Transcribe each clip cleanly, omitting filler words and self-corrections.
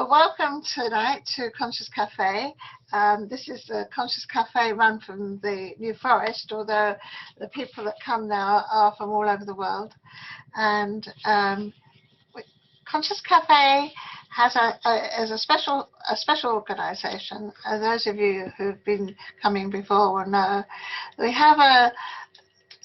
So welcome tonight to Conscious Cafe. This is the Conscious Cafe run from the New Forest, although the people that come now are from all over the world. And Conscious Cafe has a special organisation. Those of you who've been coming before will know we have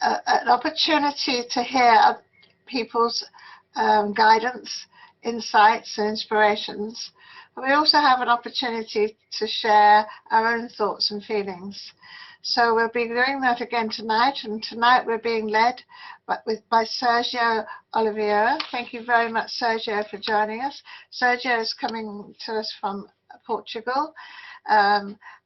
an opportunity to hear people's guidance, insights and inspirations. But we also have an opportunity to share our own thoughts and feelings. So we'll be doing that again tonight, and tonight we're being led by Sergio Oliveira. Thank you very much, Sergio, for joining us. Sergio is coming to us from Portugal.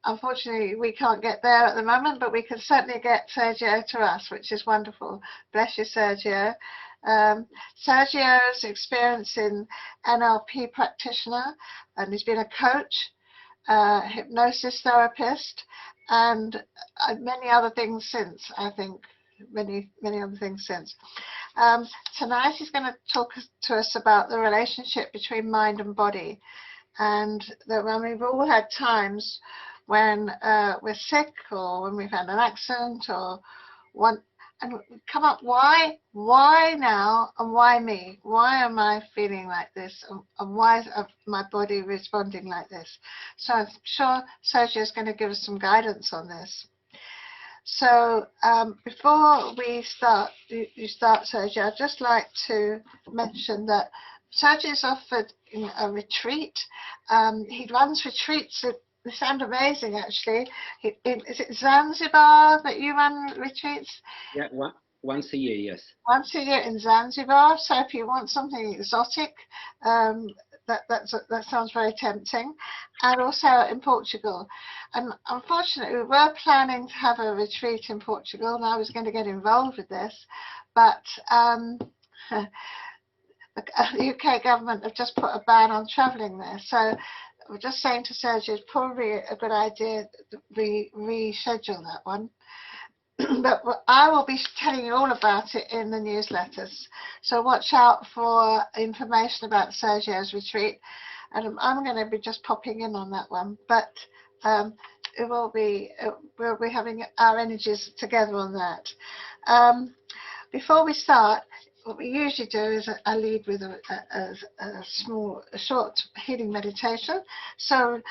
Unfortunately, we can't get there at the moment, but we can certainly get Sergio to us, which is wonderful. Bless you, Sergio. Sergio's experience in NLP practitioner, and he's been a coach, hypnosis therapist, and many other things since, I think. Many other things since. Tonight he's going to talk to us about the relationship between mind and body, and that when we've all had times when we're sick, or when we've had an accident, or and come up, why now, and why me? Why am I feeling like this, and why is my body responding like this? So I'm sure Sergio is going to give us some guidance on this. So before we start, Sergio, I'd just like to mention that Sergio is offered a retreat. He runs retreats. They sound amazing, actually. Is it Zanzibar that you run retreats? Yeah, once a year, yes. Once a year in Zanzibar. So if you want something exotic, that sounds very tempting. And also in Portugal. And unfortunately, we were planning to have a retreat in Portugal, and I was going to get involved with this, but the UK government have just put a ban on travelling there. So we're just saying to Sergio, it's probably a good idea that we reschedule that one. But I will be telling you all about it in the newsletters. So watch out for information about Sergio's retreat. And I'm going to be just popping in on that one. But we'll be having our energies together on that. Before we start, what we usually do is I lead with a short healing meditation. So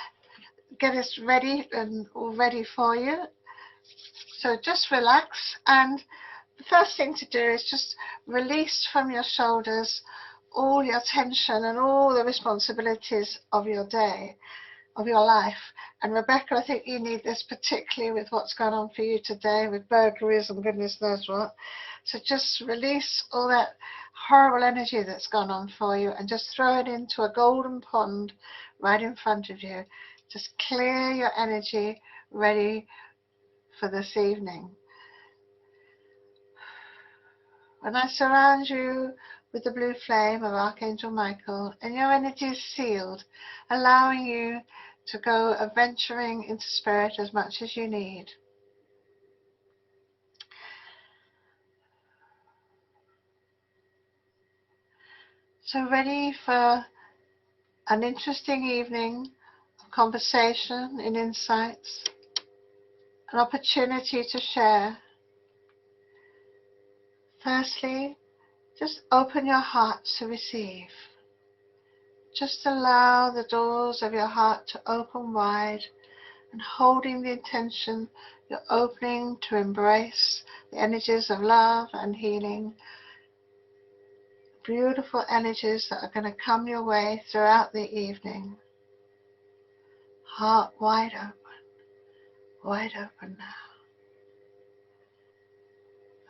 get us ready and all ready for you. So just relax, and the first thing to do is just release from your shoulders all your tension and all the responsibilities of your day, of your life. And Rebecca, I think you need this particularly with what's going on for you today with burglaries and goodness knows what. So just release all that horrible energy that's gone on for you and just throw it into a golden pond right in front of you. Just clear your energy, ready for this evening. When I surround you with the blue flame of Archangel Michael, and your energy is sealed, allowing you to go adventuring into spirit as much as you need. So ready for an interesting evening of conversation and insights, an opportunity to share. Firstly, just open your heart to receive. Just allow the doors of your heart to open wide, and holding the intention you're opening to embrace the energies of love and healing. Beautiful energies that are going to come your way throughout the evening. Heart wide open now.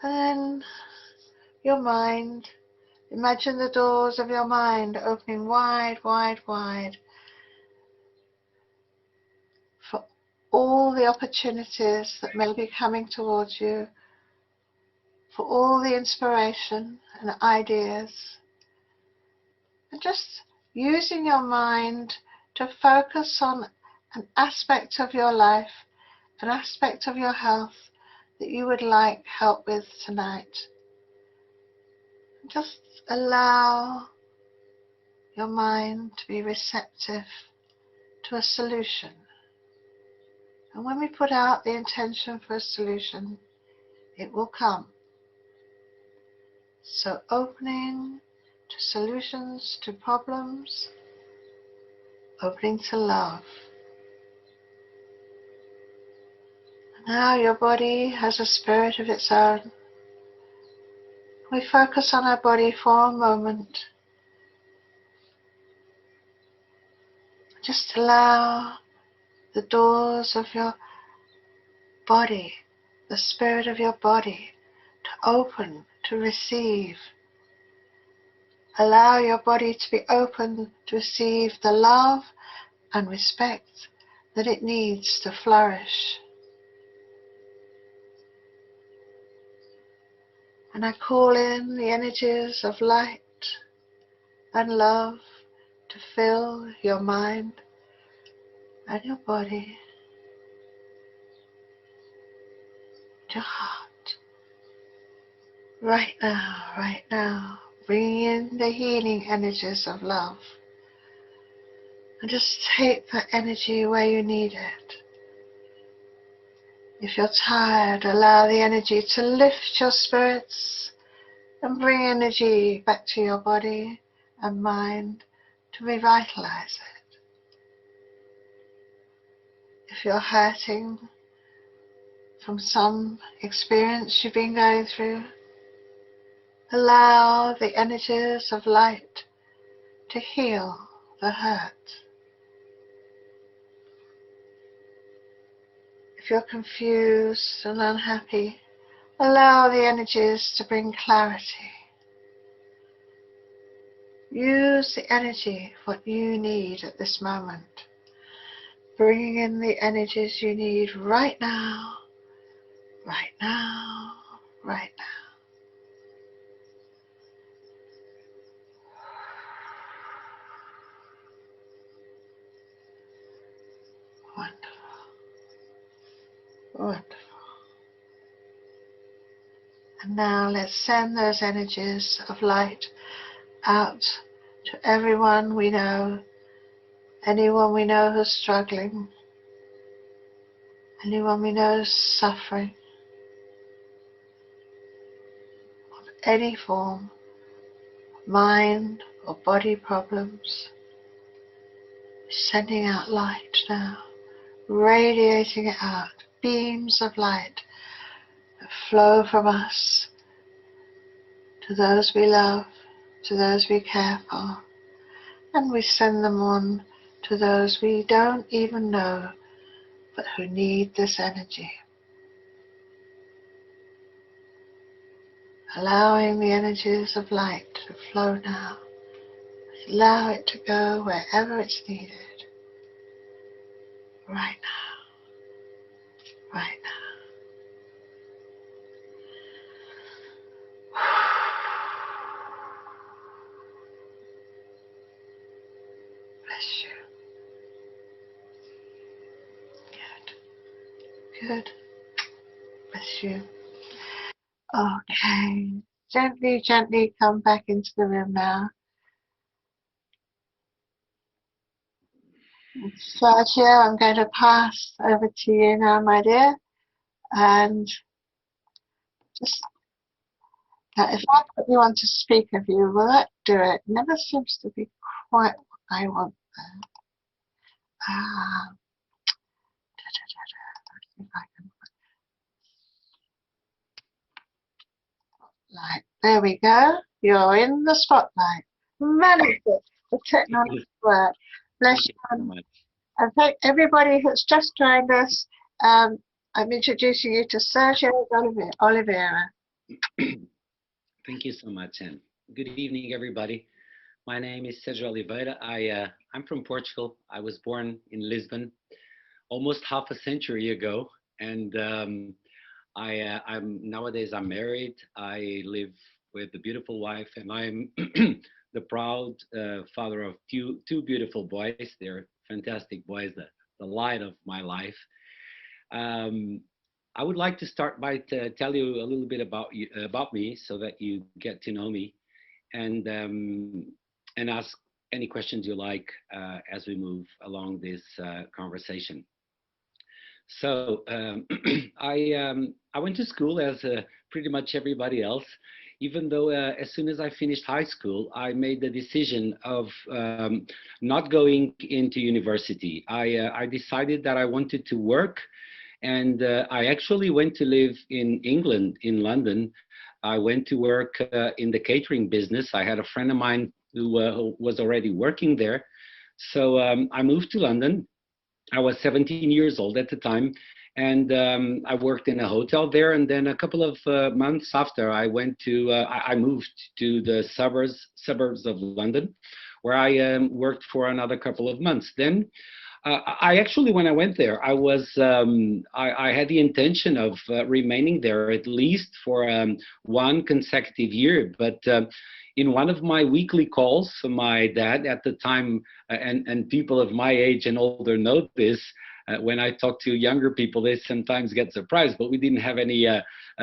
And then your mind, imagine the doors of your mind opening wide, wide, wide for all the opportunities that may be coming towards you, for all the inspiration and ideas, and just using your mind to focus on an aspect of your life, an aspect of your health that you would like help with tonight. Just allow your mind to be receptive to a solution. And when we put out the intention for a solution, it will come. So opening to solutions, to problems, opening to love. Now your body has a spirit of its own. We focus on our body for a moment. Just allow the doors of your body, the spirit of your body, to open, to receive. Allow your body to be open to receive the love and respect that it needs to flourish. And I call in the energies of light and love to fill your mind and your body, your heart. Right now, bring in the healing energies of love. And just take that energy where you need it. If you're tired, allow the energy to lift your spirits and bring energy back to your body and mind to revitalize it. If you're hurting from some experience you've been going through, allow the energies of light to heal the hurt. If you're confused and unhappy, allow the energies to bring clarity. Use the energy, what you need at this moment. Bringing in the energies you need right now, right now, right now. Wonderful, wonderful. And now let's send those energies of light out to everyone we know, anyone we know who's struggling, anyone we know is suffering of any form, mind or body problems. Sending out light now, radiating it out, beams of light that flow from us to those we love, to those we care for, and we send them on to those we don't even know, but who need this energy. Allowing the energies of light to flow now. Allow it to go wherever it's needed. Right now. Right now. Bless you. Good. Good. Bless you. Okay. Gently, gently come back into the room now. Sergio, I'm going to pass over to you now, my dear. And just if I put you on to speaker view, will that do it? Never seems to be quite what I want there. Ah, let's see if I can light. There we go. You're in the spotlight. Managed it. The technology work. Bless you. So much. And thank everybody who's just joined us. I'm introducing you to Sergio Oliveira. Thank you so much, and good evening, everybody. My name is Sergio Oliveira. I'm from Portugal. I was born in Lisbon almost half a century ago, and I'm nowadays I'm married. I live with a beautiful wife, and I'm the proud father of two beautiful boys. They're fantastic boys, the light of my life. Um, I would like to start by tell you a little bit about me, so that you get to know me, and ask any questions you like as we move along this conversation. So I went to school as pretty much everybody else, even though as soon as I finished high school, I made the decision of not going into university. I decided that I wanted to work, and I actually went to live in England, in London. I went to work in the catering business. I had a friend of mine who was already working there. So I moved to London. I was 17 years old at the time, and I worked in a hotel there. And then a couple of months after, I moved to the suburbs of London, where I worked for another couple of months. Then I actually, when I went there, I had the intention of remaining there at least for one consecutive year. But in one of my weekly calls, my dad at the time, and people of my age and older know this, when I talk to younger people, they sometimes get surprised, but we didn't have any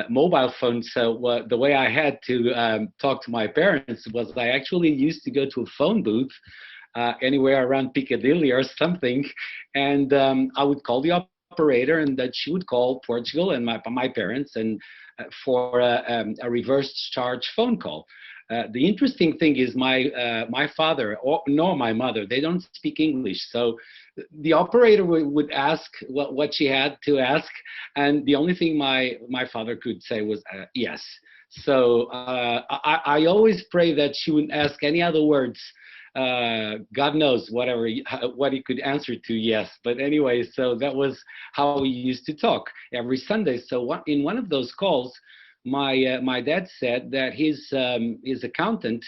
mobile phones. So the way I had to talk to my parents was I actually used to go to a phone booth anywhere around Piccadilly or something, and I would call the operator, and that she would call Portugal and my parents, and for a reverse charge phone call. The interesting thing is my father nor my mother, they don't speak English, so the operator would ask what she had to ask, and the only thing my father could say was yes. So I always pray that she wouldn't ask any other words. God knows what he could answer to yes. But anyway, so that was how we used to talk every Sunday. So in one of those calls, my dad said that his accountant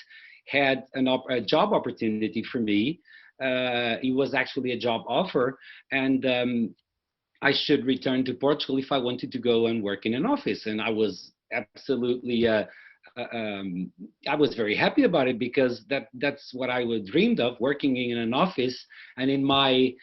had a job opportunity for me. It was actually a job offer, and I should return to Portugal if I wanted to go and work in an office. And I was absolutely I was very happy about it, because that's what I would dreamed of, working in an office. And in my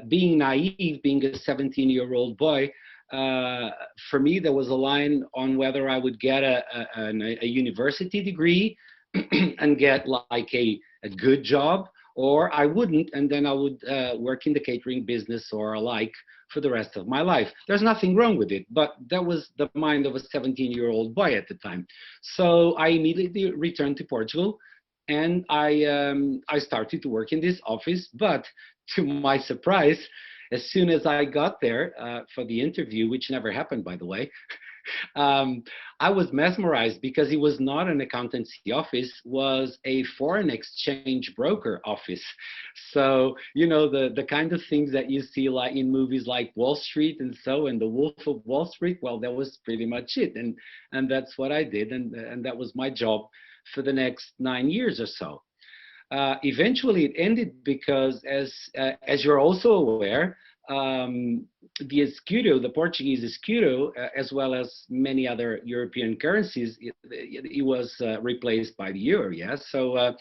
being naive, being a 17-year-old boy, for me there was a line on whether I would get a university degree and get like a good job, or I wouldn't, and then I would work in the catering business or alike for the rest of my life. There's nothing wrong with it, but that was the mind of a 17-year-old boy at the time. So I immediately returned to Portugal, and I started to work in this office. But to my surprise, as soon as I got there for the interview, which never happened, by the way, I was mesmerized, because it was not an accountancy office, was a foreign exchange broker office. So, you know, the kind of things that you see like in movies like Wall Street and The Wolf of Wall Street, well, that was pretty much it. And that's what I did. And that was my job for the next 9 years or so. Eventually it ended because, as you're also aware, the escudo, the Portuguese escudo, as well as many other European currencies, it was replaced by the euro. Yes, so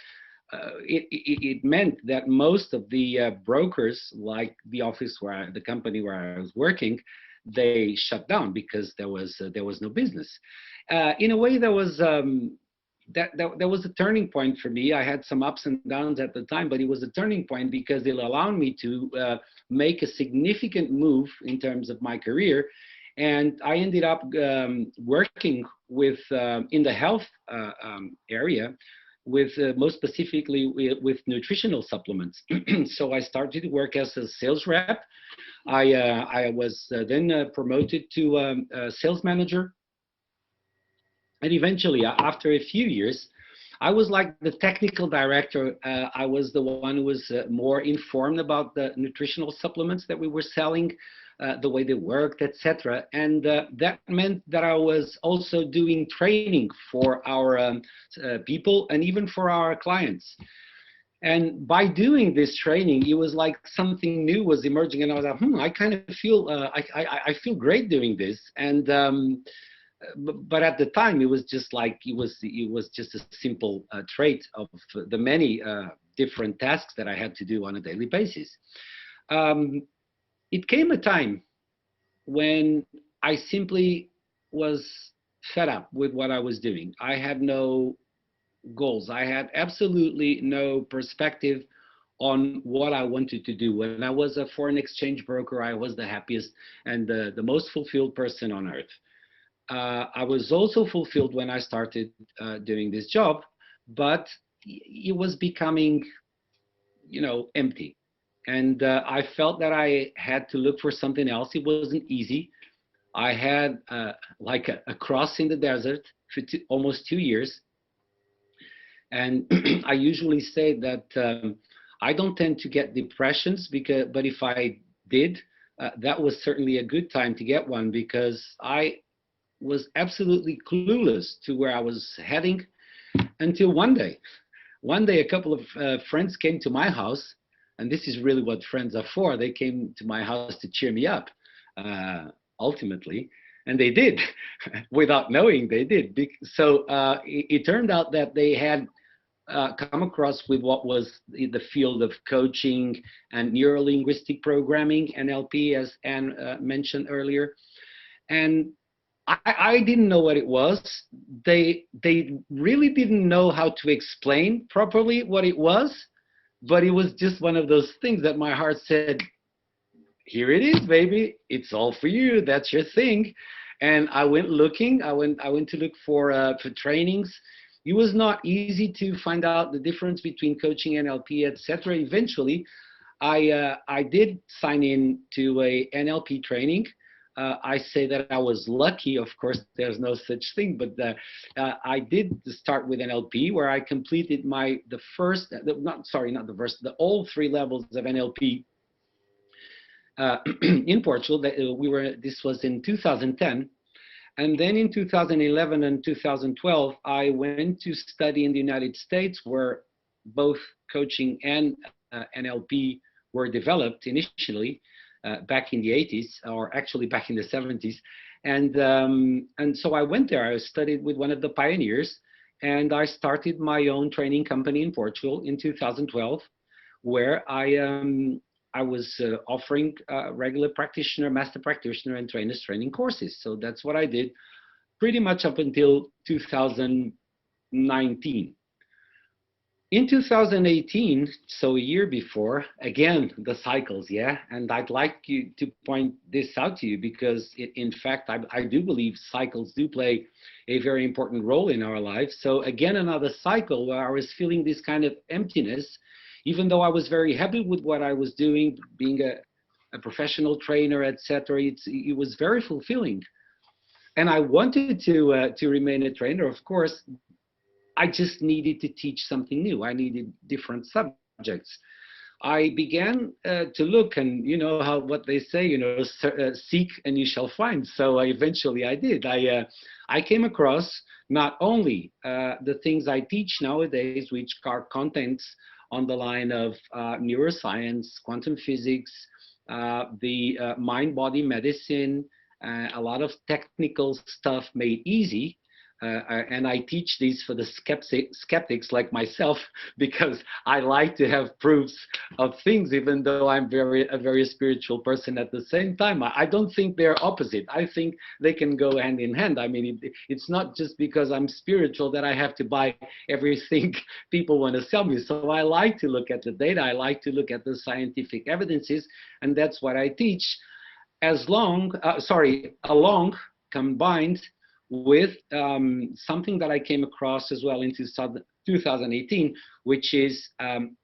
it meant that most of the brokers, like the company where I was working, they shut down because there was no business. In a way, that was a turning point for me. I had some ups and downs at the time, but it was a turning point because it allowed me to make a significant move in terms of my career. And I ended up working with in the health area, with most specifically with nutritional supplements. So I started to work as a sales rep. I was then promoted to sales manager. And eventually, after a few years, I was like the technical director. I was the one who was more informed about the nutritional supplements that we were selling, the way they worked, etc. And that meant that I was also doing training for our people and even for our clients. And by doing this training, it was like something new was emerging, and I was like, I kind of feel I feel great doing this. And but at the time, it was just like it was just a simple trait of the many different tasks that I had to do on a daily basis. It came a time when I simply was fed up with what I was doing. I had no goals. I had absolutely no perspective on what I wanted to do. When I was a foreign exchange broker, I was the happiest and the most fulfilled person on earth. I was also fulfilled when I started doing this job, but it was becoming, empty. And I felt that I had to look for something else. It wasn't easy. I had like a cross in the desert for almost 2 years. And I usually say that I don't tend to get depressions but if I did, that was certainly a good time to get one because I was absolutely clueless to where I was heading until one day. One day, a couple of friends came to my house, and this is really what friends are for. They came to my house to cheer me up, uh, ultimately, and they did, without knowing they did. So it turned out that they had come across with what was the field of coaching and neuro-linguistic programming, NLP, as Anne mentioned earlier. And I didn't know what it was. They really didn't know how to explain properly what it was, but it was just one of those things that my heart said, "Here it is, baby. It's all for you. That's your thing." And I went looking. I went to look for trainings. It was not easy to find out the difference between coaching, NLP, etc. Eventually, I did sign in to a NLP training. I say that I was lucky. Of course, there's no such thing, but I did start with NLP, where I completed the first, not the first, the all three levels of NLP in Portugal. This was in 2010, and then in 2011 and 2012, I went to study in the United States, where both coaching and NLP were developed initially back in the 80s, or actually back in the 70s. And so I went there. I studied with one of the pioneers, and I started my own training company in Portugal in 2012, where I was offering regular practitioner, master practitioner, and trainers training courses. So that's what I did pretty much up until 2019. In 2018, so a year before, again, the cycles, yeah? And I'd like you to point this out to you because, in fact, I do believe cycles do play a very important role in our lives. So again, another cycle where I was feeling this kind of emptiness, even though I was very happy with what I was doing, being a professional trainer, etc. It was very fulfilling. And I wanted to remain a trainer, of course. I just needed to teach something new. I needed different subjects. I began to look, and you know what they say, seek and you shall find. So eventually I did. I came across not only the things I teach nowadays, which are contents on the line of neuroscience, quantum physics, the mind-body medicine, a lot of technical stuff made easy. And I teach these for the skeptics like myself, because I like to have proofs of things, even though I'm a very spiritual person at the same time. I don't think they're opposite. I think they can go hand in hand. I mean, it's not just because I'm spiritual that I have to buy everything people want to sell me. So I like to look at the data. I like to look at the scientific evidences, and that's what I teach. Along combined with something that I came across as well in 2018, which is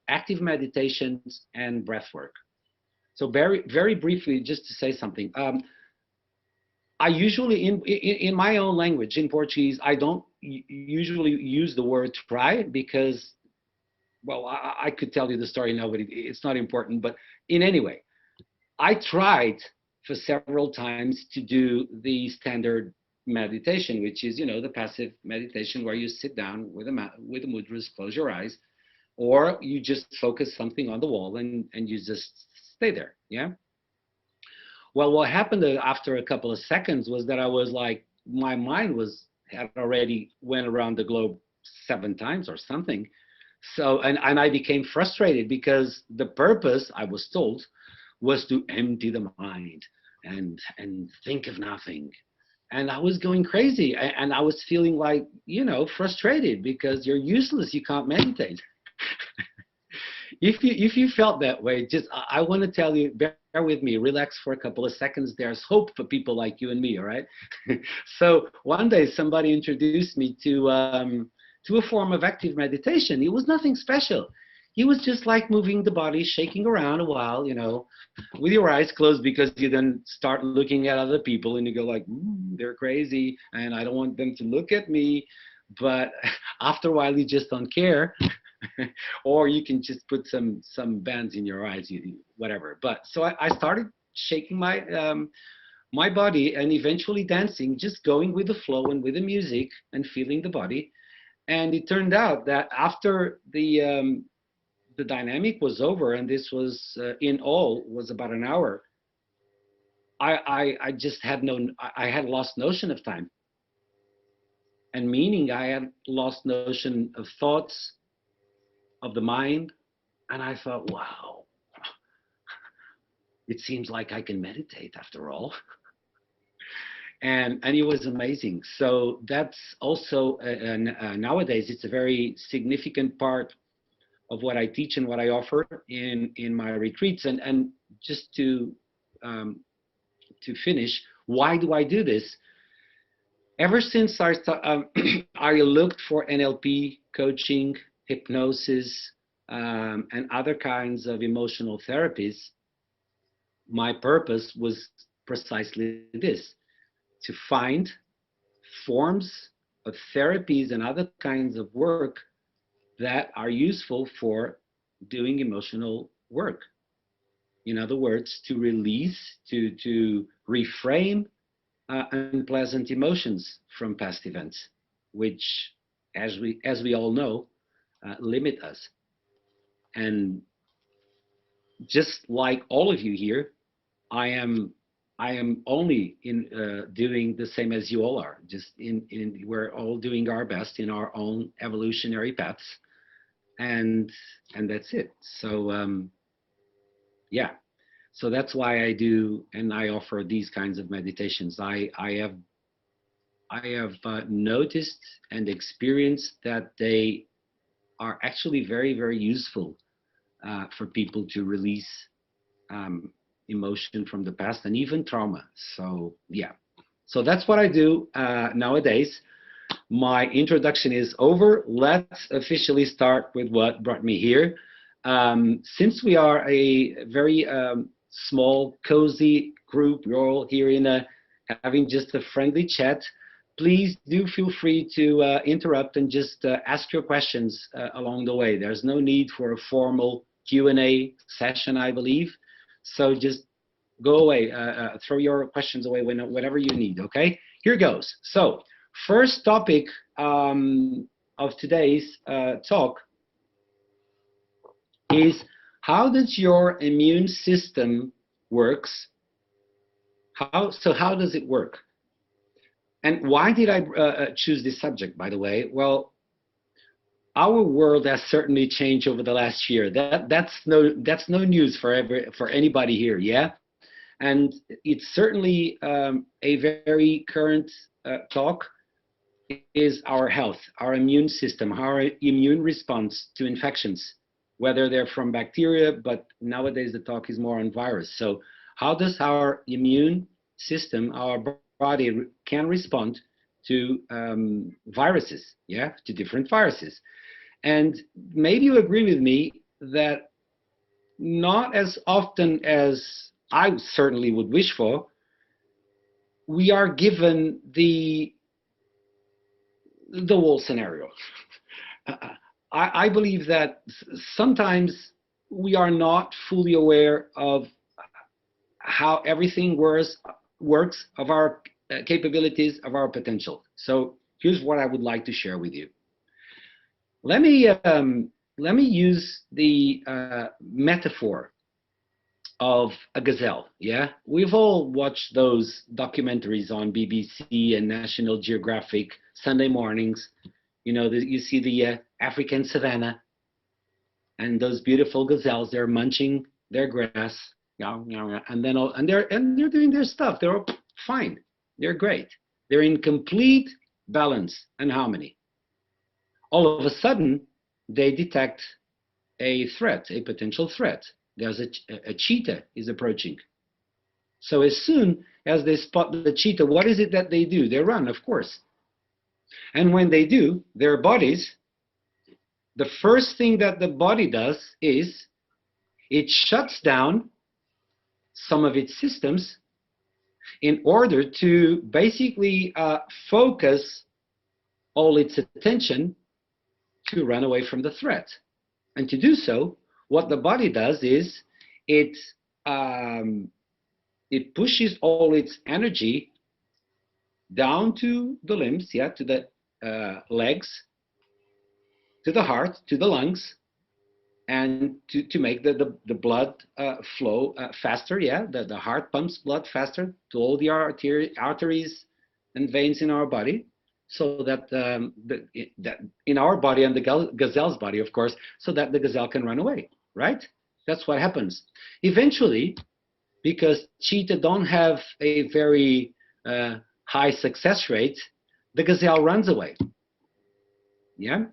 active meditations and breath work. So very, very briefly, just to say something, I usually, in my own language, in Portuguese, I don't usually use the word try because, well, I could tell you the story now, but it's not important. But in any way, I tried for several times to do the standard meditation, which is, the passive meditation where you sit down with a mudras, close your eyes, or you just focus something on the wall and you just stay there, yeah? Well, what happened after a couple of seconds was that I was like, my mind had already went around the globe 7 times or something. So, and I became frustrated because the purpose, I was told, was to empty the mind and think of nothing. and I was going crazy, and I was feeling like, frustrated because you're useless. You can't meditate. If you felt that way, just I want to tell you, bear with me, relax for a couple of seconds. There's hope for people like you and me, all right? So one day somebody introduced me to a form of active meditation. It was nothing special. It was just like moving the body, shaking around a while, with your eyes closed, because you then start looking at other people and you go like, they're crazy and I don't want them to look at me. But after a while, you just don't care. Or you can just put some bands in your eyes, whatever. But so I started shaking my body and eventually dancing, just going with the flow and with the music and feeling the body. And it turned out that after the dynamic was over, and this was in all was about an hour, I just I had lost notion of time, and meaning I had lost notion of thoughts, of the mind. And I thought, wow, it seems like I can meditate after all. And it was amazing. So that's also nowadays it's a very significant part of what I teach and what I offer in my retreats. And just to finish, why do I do this? Ever since I looked for NLP coaching, hypnosis, and other kinds of emotional therapies, my purpose was precisely this: to find forms of therapies and other kinds of work that are useful for doing emotional work. In other words, to release, to reframe unpleasant emotions from past events, which, as we all know, limit us. And just like all of you here, I am only doing the same as you all are. Just we're all doing our best in our own evolutionary paths, and that's it. So yeah, so that's why I do and I offer these kinds of meditations. I have noticed and experienced that they are actually very, very useful for people to release emotion from the past and even trauma. So yeah, so that's what I do nowadays. My introduction is over. Let's officially start with what brought me here. Since we are a very small, cozy group, we're all here having just a friendly chat. Please do feel free to interrupt and just ask your questions along the way. There's no need for a formal Q&A session, I believe. So just go away, throw your questions away whenever you need, okay? Here goes. So first topic of today's talk is, how does your immune system works? How does it work? And why did I choose this subject, by the way? Well, our world has certainly changed over the last year. That's no news for anybody here, yeah. And it's certainly a very current talk. Is our health, our immune system, our immune response to infections, whether they're from bacteria, but nowadays the talk is more on virus. So how does our immune system, our body can respond to viruses, yeah, to different viruses? And maybe you agree with me that not as often as I certainly would wish for, we are given the whole scenario. I believe that sometimes we are not fully aware of how everything works, of our capabilities, of our potential. So here's what I would like to share with you. Let me use the metaphor of a gazelle. Yeah, we've all watched those documentaries on BBC and National Geographic Sunday mornings. You know, you see the African savannah and those beautiful gazelles. They're munching their grass, and they're doing their stuff. They're fine. They're great. They're in complete balance and harmony. All of a sudden, they detect a threat, a potential threat. There's a cheetah is approaching. So as soon as they spot the cheetah, what is it that they do? They run, of course. And when they do, their bodies, the first thing that the body does is it shuts down some of its systems in order to basically focus all its attention to run away from the threat. And to do so, what the body does is it pushes all its energy down to the limbs, yeah, to the legs, to the heart, to the lungs, and to make the blood flow faster, yeah. The heart pumps blood faster to all the arteries and veins in our body, so that that in our body and the gazelle's body, of course, so that the gazelle can run away, right? That's what happens. Eventually, because cheetah don't have a very high success rate, the gazelle runs away. Yeah,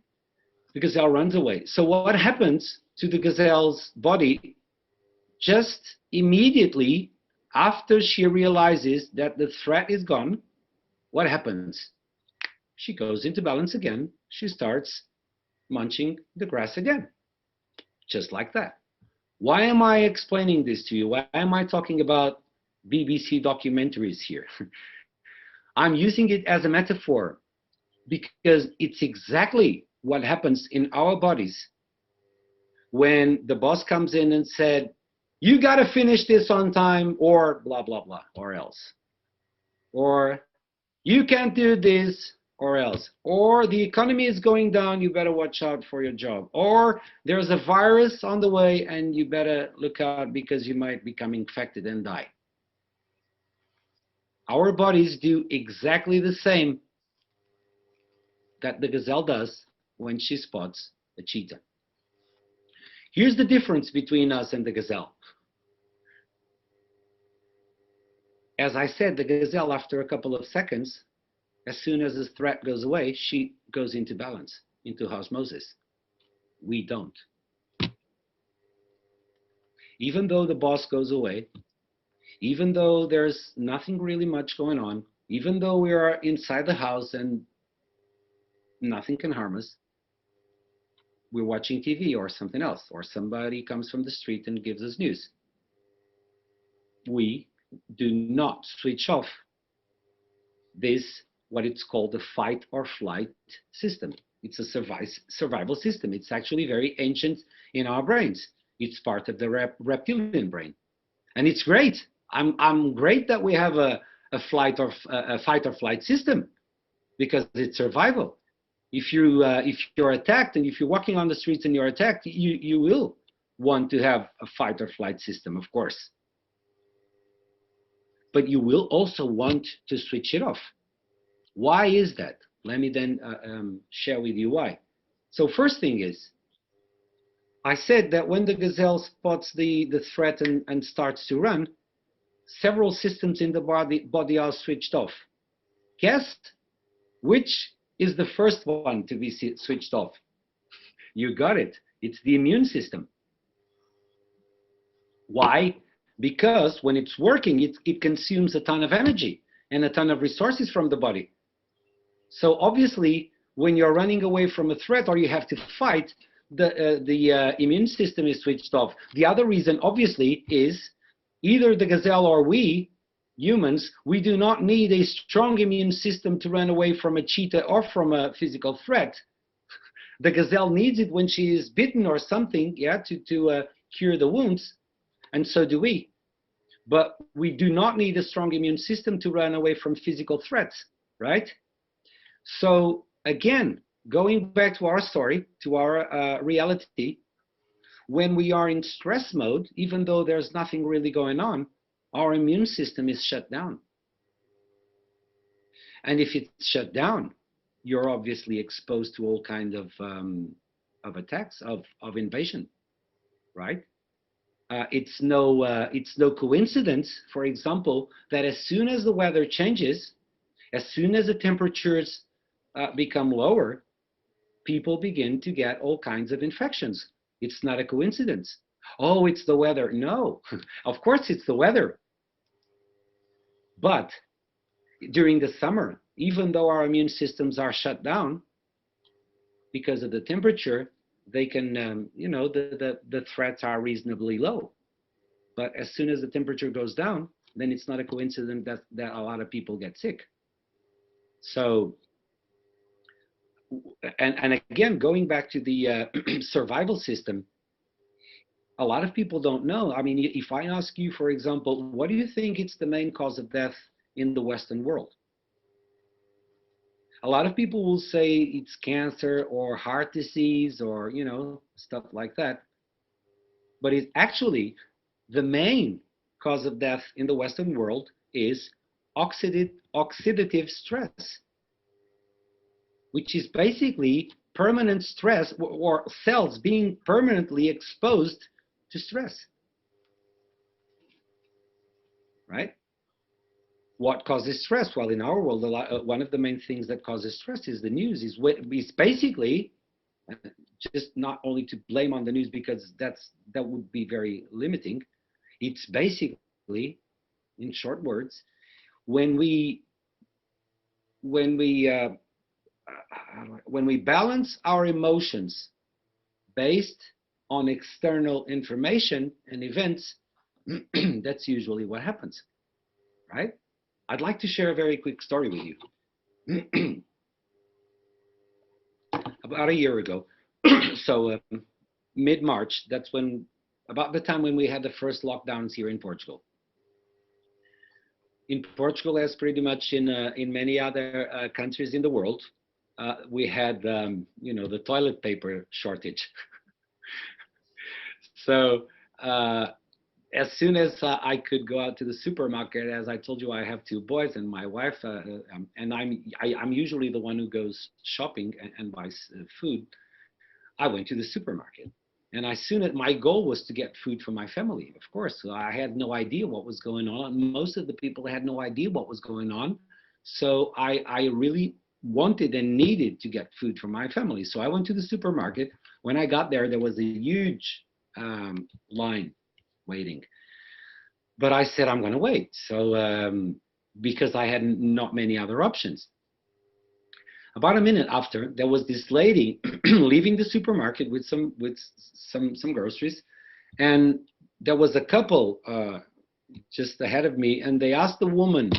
the gazelle runs away. So what happens to the gazelle's body just immediately after she realizes that the threat is gone? What happens? She goes into balance again. She starts munching the grass again, just like that. Why am I explaining this to you? Why am I talking about BBC documentaries here? I'm using it as a metaphor because it's exactly what happens in our bodies when the boss comes in and said, you got to finish this on time, or blah, blah, blah, or else. Or you can't do this, or else. Or the economy is going down, you better watch out for your job. Or there's a virus on the way and you better look out because you might become infected and die. Our bodies do exactly the same that the gazelle does when she spots a cheetah. Here's the difference between us and the gazelle. As I said, the gazelle, after a couple of seconds, as soon as the threat goes away, she goes into balance, into osmosis. We don't. Even though the boss goes away, even though there's nothing really much going on, even though we are inside the house and nothing can harm us, we're watching TV or something else, or somebody comes from the street and gives us news. We do not switch off this, what it's called the fight or flight system. It's a survival system. It's actually very ancient in our brains. It's part of the reptilian brain. And it's great. I'm great that we have a fight or flight system, because it's survival. If you're attacked, and if you're walking on the streets and you're attacked, you will want to have a fight or flight system, of course. But you will also want to switch it off. Why is that? Let me then share with you why. So first thing is, I said that when the gazelle spots the threat and starts to run, several systems in the body are switched off. Guess which is the first one to be switched off? You got it. It's the immune system. Why? Because when it's working, it consumes a ton of energy and a ton of resources from the body. So obviously, when you're running away from a threat or you have to fight, the immune system is switched off. The other reason, obviously, is either the gazelle or we, humans, we do not need a strong immune system to run away from a cheetah or from a physical threat. The gazelle needs it when she is bitten or something, yeah, to cure the wounds, and so do we. But we do not need a strong immune system to run away from physical threats, right? So again, going back to our story, to our reality, when we are in stress mode, even though there's nothing really going on, our immune system is shut down. And if it's shut down, you're obviously exposed to all kinds of attacks, of invasion, right? It's no coincidence, for example, that as soon as the weather changes, As soon as the temperatures become lower, people begin to get all kinds of infections. It's not a coincidence. Oh, it's the weather. No, of course it's the weather. But during the summer, even though our immune systems are shut down because of the temperature, they can, the threats are reasonably low. But as soon as the temperature goes down, then it's not a coincidence that a lot of people get sick. So, and again, going back to the survival system, a lot of people don't know. I mean, if I ask you, for example, what do you think it's the main cause of death in the Western world? A lot of people will say it's cancer or heart disease or, stuff like that. But it's actually the main cause of death in the Western world is oxidative stress, which is basically permanent stress or cells being permanently exposed to stress, right? What causes stress? Well, in our world, one of the main things that causes stress is the news. Is basically just not only to blame on the news because that would be very limiting. It's basically, in short words, when we balance our emotions based on external information and events, that's usually what happens, right? I'd like to share a very quick story with you. About a year ago, so mid-March, that's about the time when we had the first lockdowns here in Portugal. In Portugal, as pretty much in many other countries in the world, we had the toilet paper shortage. So as soon as I could go out to the supermarket, as I told you, I have two boys and my wife, and I'm usually the one who goes shopping and buys food. I went to the supermarket, and my goal was to get food for my family, of course. So I had no idea what was going on. Most of the people had no idea what was going on. So I really wanted and needed to get food for my family. So I went to the supermarket. When I got there, there was a huge line waiting. But I said, I'm going to wait. So because I had not many other options. About a minute after, there was this lady leaving the supermarket with some groceries, and there was a couple just ahead of me, and they asked the woman,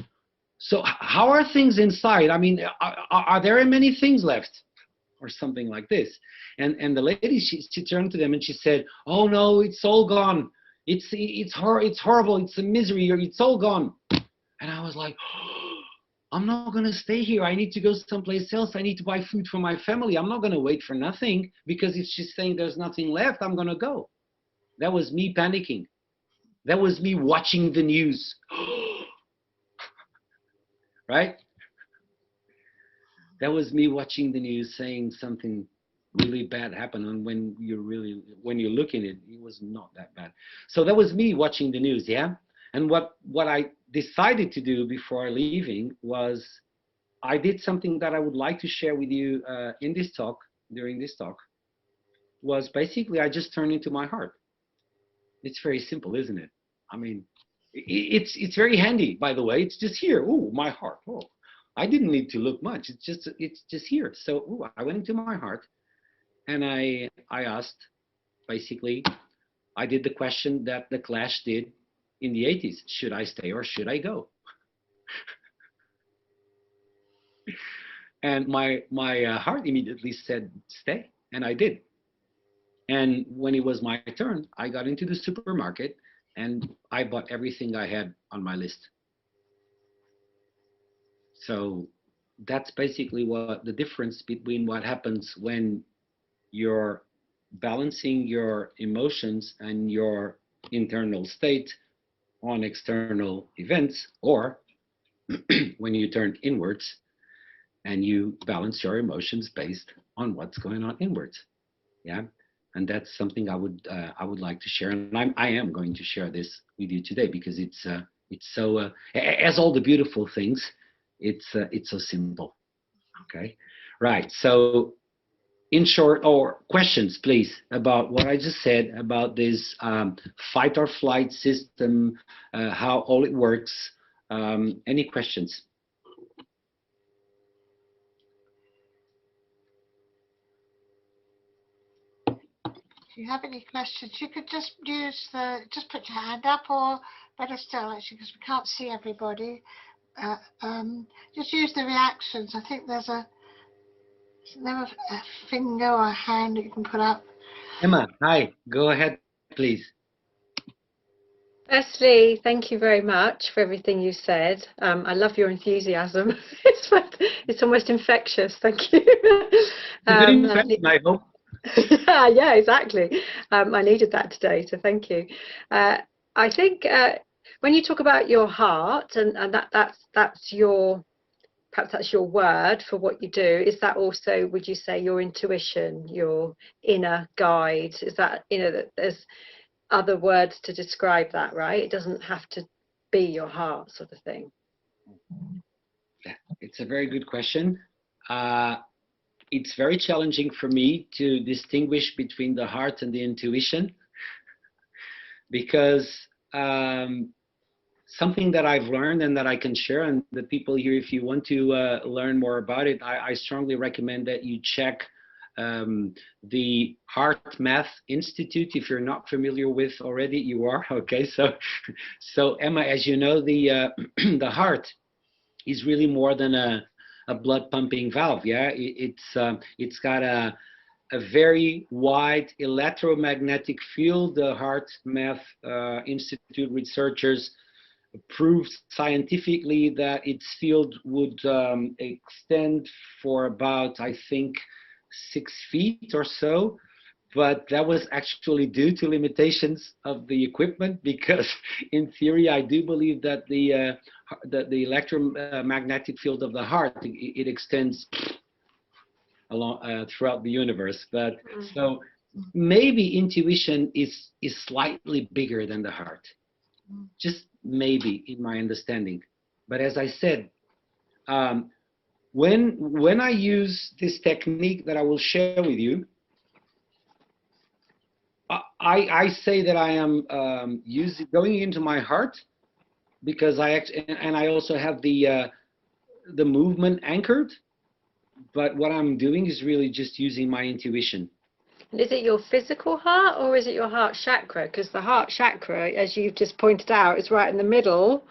"So how are things inside? I mean, are there many things left?" Or something like this. And the lady, she turned to them and she said, "Oh no, it's all gone. It's horrible. It's a misery. It's all gone." And I was like, I'm not going to stay here. I need to go someplace else. I need to buy food for my family. I'm not going to wait for nothing, because if she's saying there's nothing left, I'm going to go. That was me panicking. That was me watching the news. Right? That was me watching the news, saying something really bad happened, and when you look in it, it was not that bad. So that was me watching the news, yeah? And what I decided to do before leaving was I did something that I would like to share with you during this talk, was basically I just turned into my heart. It's very simple, isn't it? I mean, it's very handy, by the way. It's just here. Oh, my heart. Oh, I didn't need to look much. It's just here. So I went into my heart, and I asked, basically, I did the question that the Clash did in the 80s. Should I stay or should I go? And my heart immediately said, stay. And I did. And when it was my turn, I got into the supermarket and I bought everything I had on my list. So that's basically what the difference between what happens when you're balancing your emotions and your internal state on external events, or when you turn inwards and you balance your emotions based on what's going on inwards. Yeah, and that's something I would like to share, and I am going to share this with you today, because it's so as all the beautiful things, It's so simple. Okay, right. So in short, or questions, please, about what I just said about this fight or flight system, how all it works. Any questions? If you have any questions, you could just just put your hand up, or better still, actually, because we can't see everybody. Uh, just use the reactions. I think there's a finger or a hand that you can put up. Emma, hi. Go ahead, please. Firstly, thank you very much for everything you said. I love your enthusiasm. It's almost infectious. Thank you. It's a good I impression, I hope. yeah, exactly. I needed that today, so thank you. I think when you talk about your heart, and that's your, perhaps that's your word for what you do, is that also, would you say, your intuition, your inner guide? Is that, that there's other words to describe that, right? It doesn't have to be your heart, sort of thing. It's a very good question. It's very challenging for me to distinguish between the heart and the intuition, because something that I've learned and that I can share, and the people here, if you want to learn more about it, I strongly recommend that you check the Heart Math Institute. If you're not familiar with already, you are. Okay, so Emma, as you know, the the heart is really more than a blood pumping valve. Yeah, it's got a very wide electromagnetic field. The Heart Math Institute researchers proved scientifically that its field would extend for about, I think, 6 feet or so. But that was actually due to limitations of the equipment, because in theory, I do believe that the electromagnetic field of the heart, it extends along throughout the universe. But so maybe intuition is slightly bigger than the heart, just maybe, in my understanding. But as I said, when I use this technique that I will share with you, I say that I am going into my heart, because and I also have the movement anchored. But what I'm doing is really just using my intuition. And is it your physical heart, or is it your heart chakra? Because the heart chakra, as you've just pointed out, is right in the middle.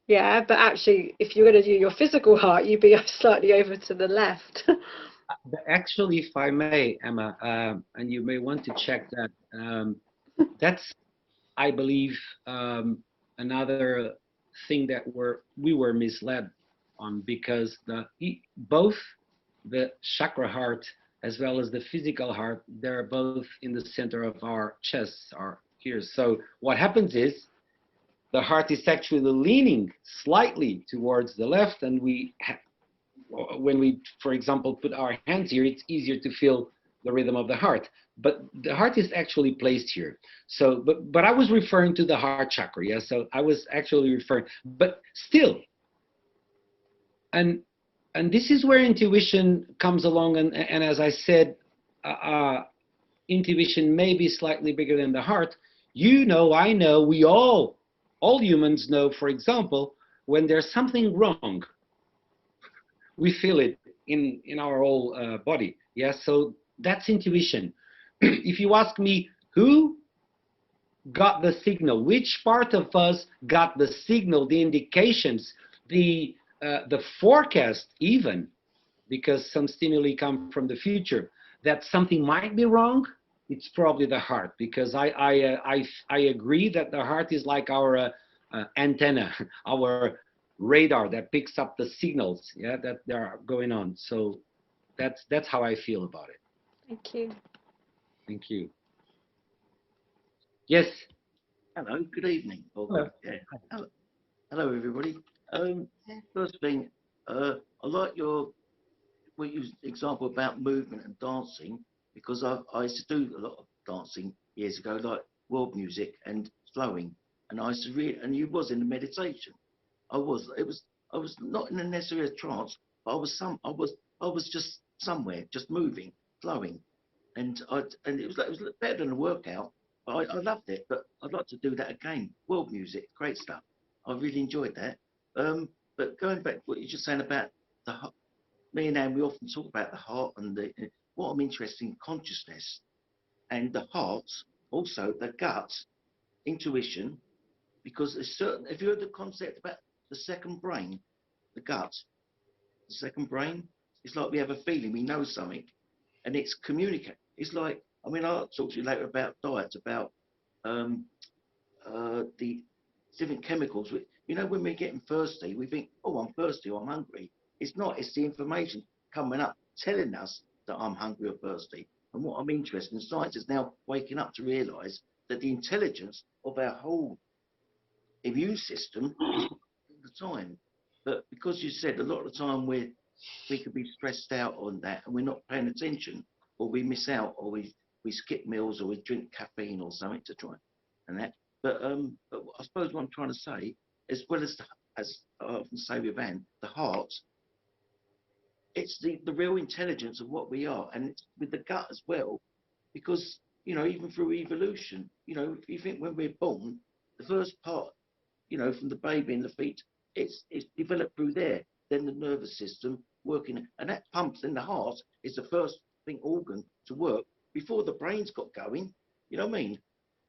Yeah, but actually, if you're going to do your physical heart, you'd be slightly over to the left. Actually, if I may, Emma, and you may want to check that, that's, I believe, another thing that we were misled on, because both the chakra heart as well as the physical heart, they're both in the center of our chests, our ears. So what happens is the heart is actually leaning slightly towards the left, and when we, for example, put our hands here, it's easier to feel the rhythm of the heart. But the heart is actually placed here. So, but I was referring to the heart chakra, yeah. So I was actually referring, but still, and this is where intuition comes along. And as I said, intuition may be slightly bigger than the heart. You know, I know, we all humans know, for example, when there's something wrong, we feel it in our whole body. Yeah, so that's intuition. If you ask me, who got the signal, which part of us got the signal, the indications, the forecast, even, because some stimuli come from the future, that something might be wrong, it's probably the heart. Because I agree that the heart is like our antenna, our radar that picks up the signals, yeah, that are going on. So that's how I feel about it. Thank you. Thank you. Yes. Hello, good evening. Hello. Yeah. Hello, everybody. Yeah. First thing, I like what you example about movement and dancing, because I used to do a lot of dancing years ago, like world music and flowing, and I used to read, and you was in the meditation. It was I was not in a necessary trance, but I was just somewhere, just moving, flowing, and it was better than a workout. But I loved it. But I'd like to do that again. World music, great stuff. I really enjoyed that. But going back to what you're just saying about me and Anne, we often talk about the heart and what I'm interested in, consciousness and the heart, also the gut, intuition, because there's certain. Have you heard the concept about the second brain, the gut, the second brain? It's like we have a feeling, we know something, and it's communicate. It's like, I mean, I'll talk to you later about diets, about the different chemicals. You know, when we're getting thirsty, we think, oh, I'm thirsty or I'm hungry. It's not, it's the information coming up telling us that I'm hungry or thirsty. And what I'm interested in, science is now waking up to realize that the intelligence of our whole immune system is all the time. But because you said a lot of the time we could be stressed out on that and we're not paying attention, or we miss out, or we skip meals, or we drink caffeine or something to try and that. But I suppose what I'm trying to say, as well as as I often say with Anne, the heart, it's the real intelligence of what we are, and it's with the gut as well, because you know, even through evolution, you know, if you think when we're born, the first part, you know, from the baby in the feet, it's developed through there. Then the nervous system working, and that pumps in the heart is the first thing organ to work before the brain's got going. You know what I mean?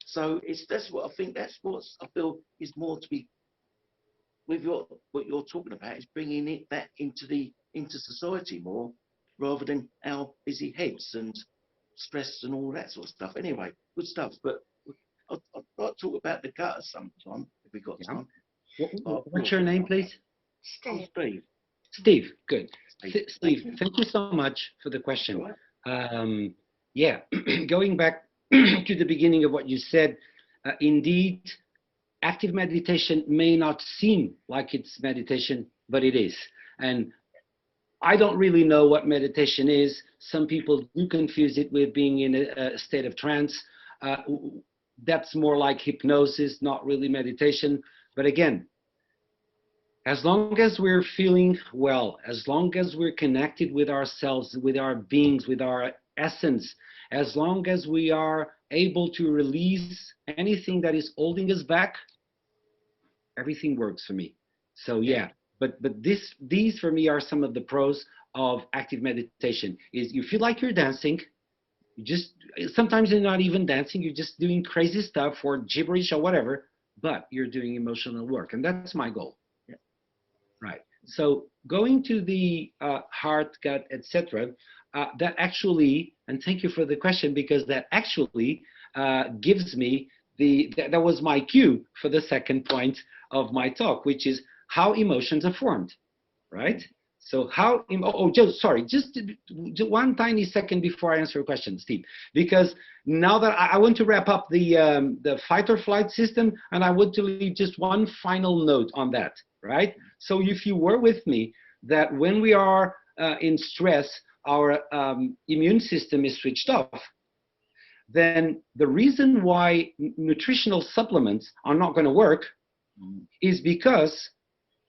So that's what I think. That's what I feel is more to be with what you're talking about, is bringing that into society more, rather than our busy heads and stress and all that sort of stuff. Anyway, good stuff. But I'd like to talk about the gut sometime if we got time. What's your name, please? Steve. Steve. Steve, good. Steve, Steve, thank you so much for the question. Yeah, going back to the beginning of what you said, indeed, active meditation may not seem like it's meditation, but it is. And I don't really know what meditation is. Some people do confuse it with being in a state of trance. That's more like hypnosis, not really meditation. But again, as long as we're feeling well, as long as we're connected with ourselves, with our beings, with our essence, as long as we are able to release anything that is holding us back, everything works for me. So yeah, but these for me are some of the pros of active meditation. Is you feel like you're dancing, you just, sometimes you're not even dancing, you're just doing crazy stuff or gibberish or whatever, but you're doing emotional work, and that's my goal. Right. So going to the heart, gut, etc., that actually, and thank you for the question, because that actually gives me that was my cue for the second point of my talk, which is how emotions are formed, right? So how, just one tiny second before I answer your question, Steve, because now that I want to wrap up the fight or flight system, and I want to leave just one final note on that, right? So if you were with me, that when we are in stress, our immune system is switched off, then the reason why nutritional supplements are not going to work is because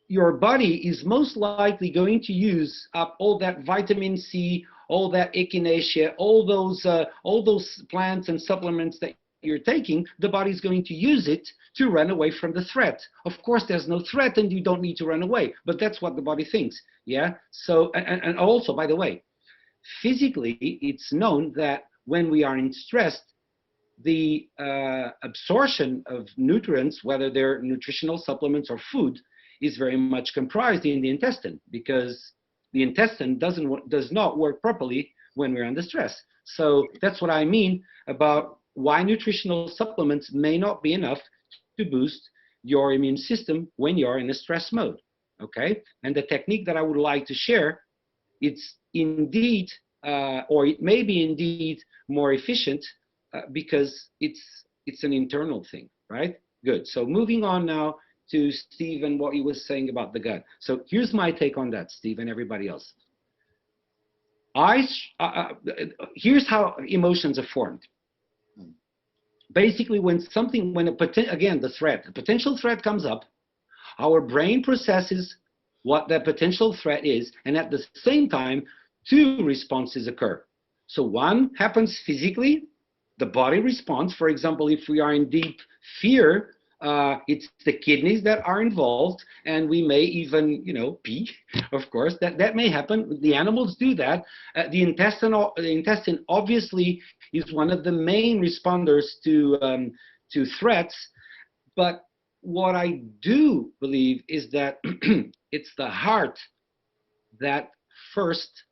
your body is most likely going to use up all that vitamin C, all that echinacea, all those plants and supplements that you're taking. The body's going to use it to run away from the threat. Of course, there's no threat and you don't need to run away, but that's what the body thinks, yeah? So, and also, by the way, physically, it's known that when we are in stress, the absorption of nutrients, whether they're nutritional supplements or food, is very much comprised in the intestine, because the intestine does not work properly when we're under stress. So that's what I mean about why nutritional supplements may not be enough to boost your immune system when you're in a stress mode, okay? And the technique that I would like to share, it's indeed, or it may be indeed more efficient because it's an internal thing, right? Good. So moving on now to Steve and what he was saying about the gut. So here's my take on that, Steve, and everybody else. Here's how emotions are formed. Basically, when a potential threat comes up, our brain processes what the potential threat is, and at the same time, two responses occur. So one happens physically, the body responds. For example, if we are in deep fear, it's the kidneys that are involved, and we may even, pee. Of course, that may happen. The animals do that. The intestine obviously is one of the main responders to threats. But what I do believe is that it's the heart that first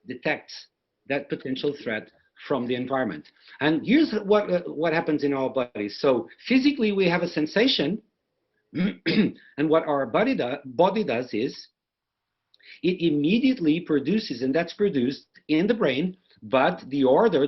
detects that potential threat from the environment. And here's what happens in our bodies. So physically, we have a sensation, and what our body does is it immediately produces, and that's produced in the brain, but the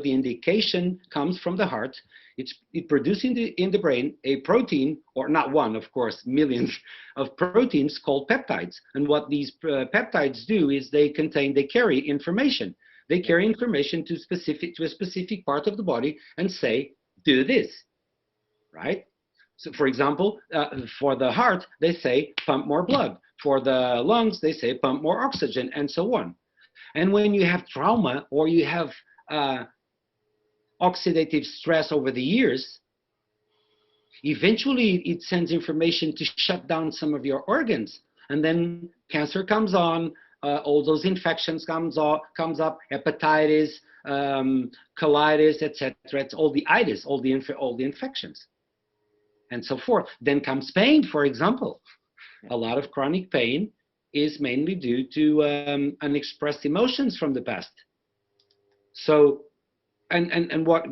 indication comes from the heart. It produces in the brain a protein, or not one, of course, millions of proteins called peptides. And what these peptides do is they carry information. They carry information to a specific part of the body and say, do this, right? So for example, for the heart, they say, pump more blood. For the lungs, they say, pump more oxygen, and so on. And when you have trauma or you have oxidative stress over the years, eventually it sends information to shut down some of your organs. And then cancer comes on, all those infections comes up, hepatitis, colitis, etc. It's all the itis, all the infections, and so forth. Then comes pain, for example. A lot of chronic pain is mainly due to unexpressed emotions from the past. So, and what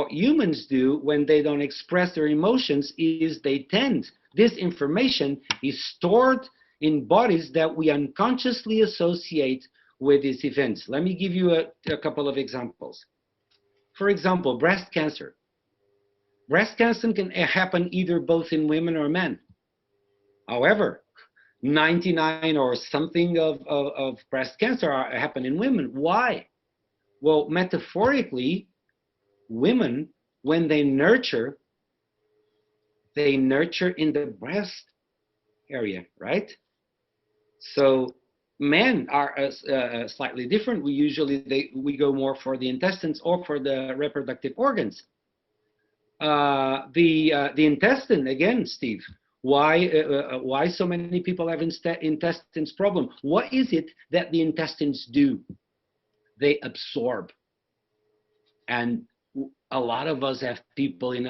humans do when they don't express their emotions is this information is stored in bodies that we unconsciously associate with these events. Let me give you a couple of examples. For example, breast cancer. Breast cancer can happen either both in women or men. However, 99 or something of breast cancer happen in women. Why? Well, metaphorically, women, when they nurture in the breast area, right? So men are slightly different. We go more for the intestines or for the reproductive organs. The intestine, again, Steve, why so many people have intestines problem? What is it that the intestines do? They absorb. And a lot of us have people and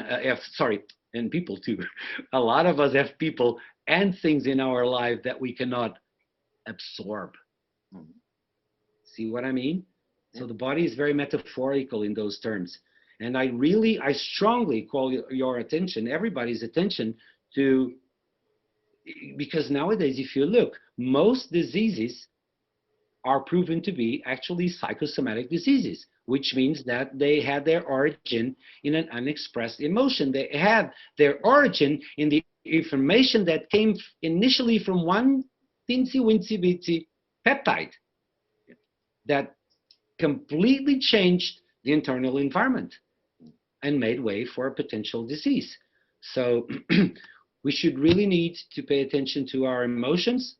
people too. A lot of us have people and things in our life that we cannot absorb. See what I mean? So the body is very metaphorical in those terms. And I strongly call your attention, everybody's attention, to, because nowadays, if you look, most diseases are proven to be actually psychosomatic diseases, which means that they had their origin in an unexpressed emotion. They had their origin in the information that came initially from one teensy-weensy-bitsy peptide that completely changed the internal environment and made way for a potential disease. So we should really need to pay attention to our emotions,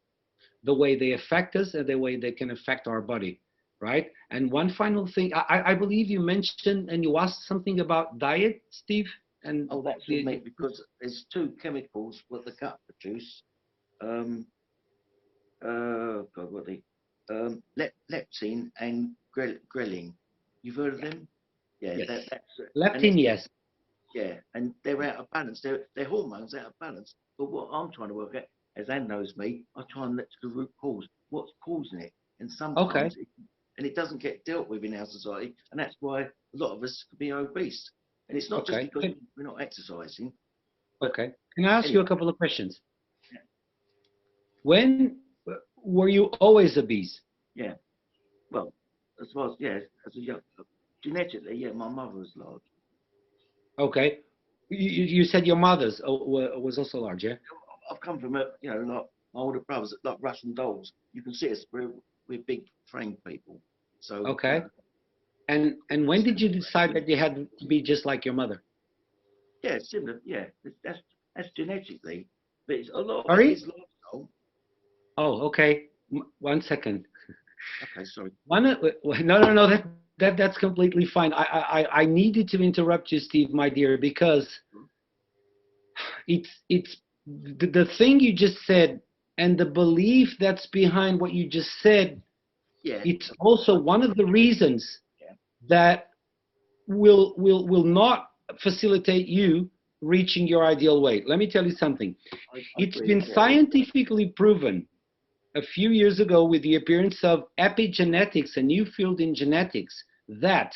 the way they affect us and the way they can affect our body, right? And one final thing, I believe you mentioned and you asked something about diet, Steve? And oh, that's what I meant, because there's two chemicals what the gut produce. Leptin and ghrelin. You've heard of them? Yeah, yes. That's leptin, yes. Yeah, and they're out of balance. They're hormones out of balance. But what I'm trying to work out, as Anne knows me, I try and look to the root cause. What's causing it? And sometimes it doesn't get dealt with in our society, and that's why a lot of us could be obese. And it's not just because we're not exercising. Okay. Can I ask you a couple of questions? Yeah. When were you always obese? Yeah. Well, as a young, genetically, yeah, my mother was large. Okay. You said your mother's was also large, yeah? I've come from like my older brothers, like Russian dolls. You can see us, we're big framed people. So okay. And when did you decide that you had to be just like your mother? Yeah, similar. Yeah, that's genetically. but it's, a lot of it Sorry? is lifestyle. Oh, okay. 1 second. Okay, sorry. No. That's completely fine. I needed to interrupt you, Steve, my dear, because it's the thing you just said and the belief that's behind what you just said. Yeah. It's also one of the reasons Yeah. that will not facilitate you reaching your ideal weight. Let me tell you something. I It's agree. been Yeah. scientifically proven a few years ago with the appearance of epigenetics, a new field in genetics, that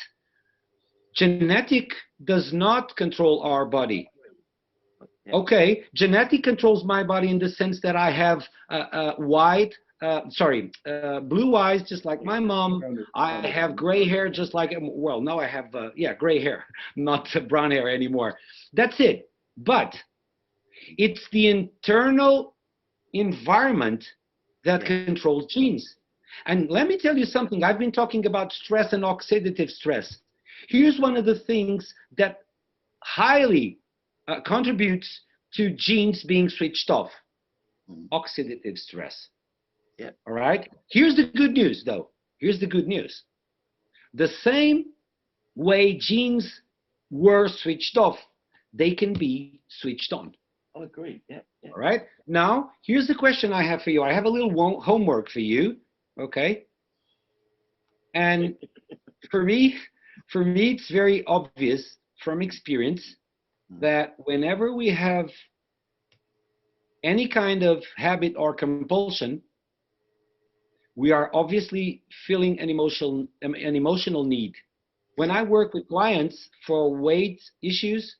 genetic does not control our body. Yeah. Okay, genetic controls my body in the sense that I have blue eyes just like my mom. I have gray hair just like, well, now I have, gray hair, not brown hair anymore. That's it. But it's the internal environment that controls genes. And let me tell you something. I've been talking about stress and oxidative stress. Here's one of the things that highly contributes to genes being switched off. Oxidative stress. Yeah. All right. Here's the good news, though. Here's the good news. The same way genes were switched off, they can be switched on. I agree. Yeah. Yeah. All right. Now, here's the question I have for you. I have a little homework for you. Okay. And for me, it's very obvious from experience that whenever we have any kind of habit or compulsion, we are obviously feeling an emotional need. When I work with clients for weight issues,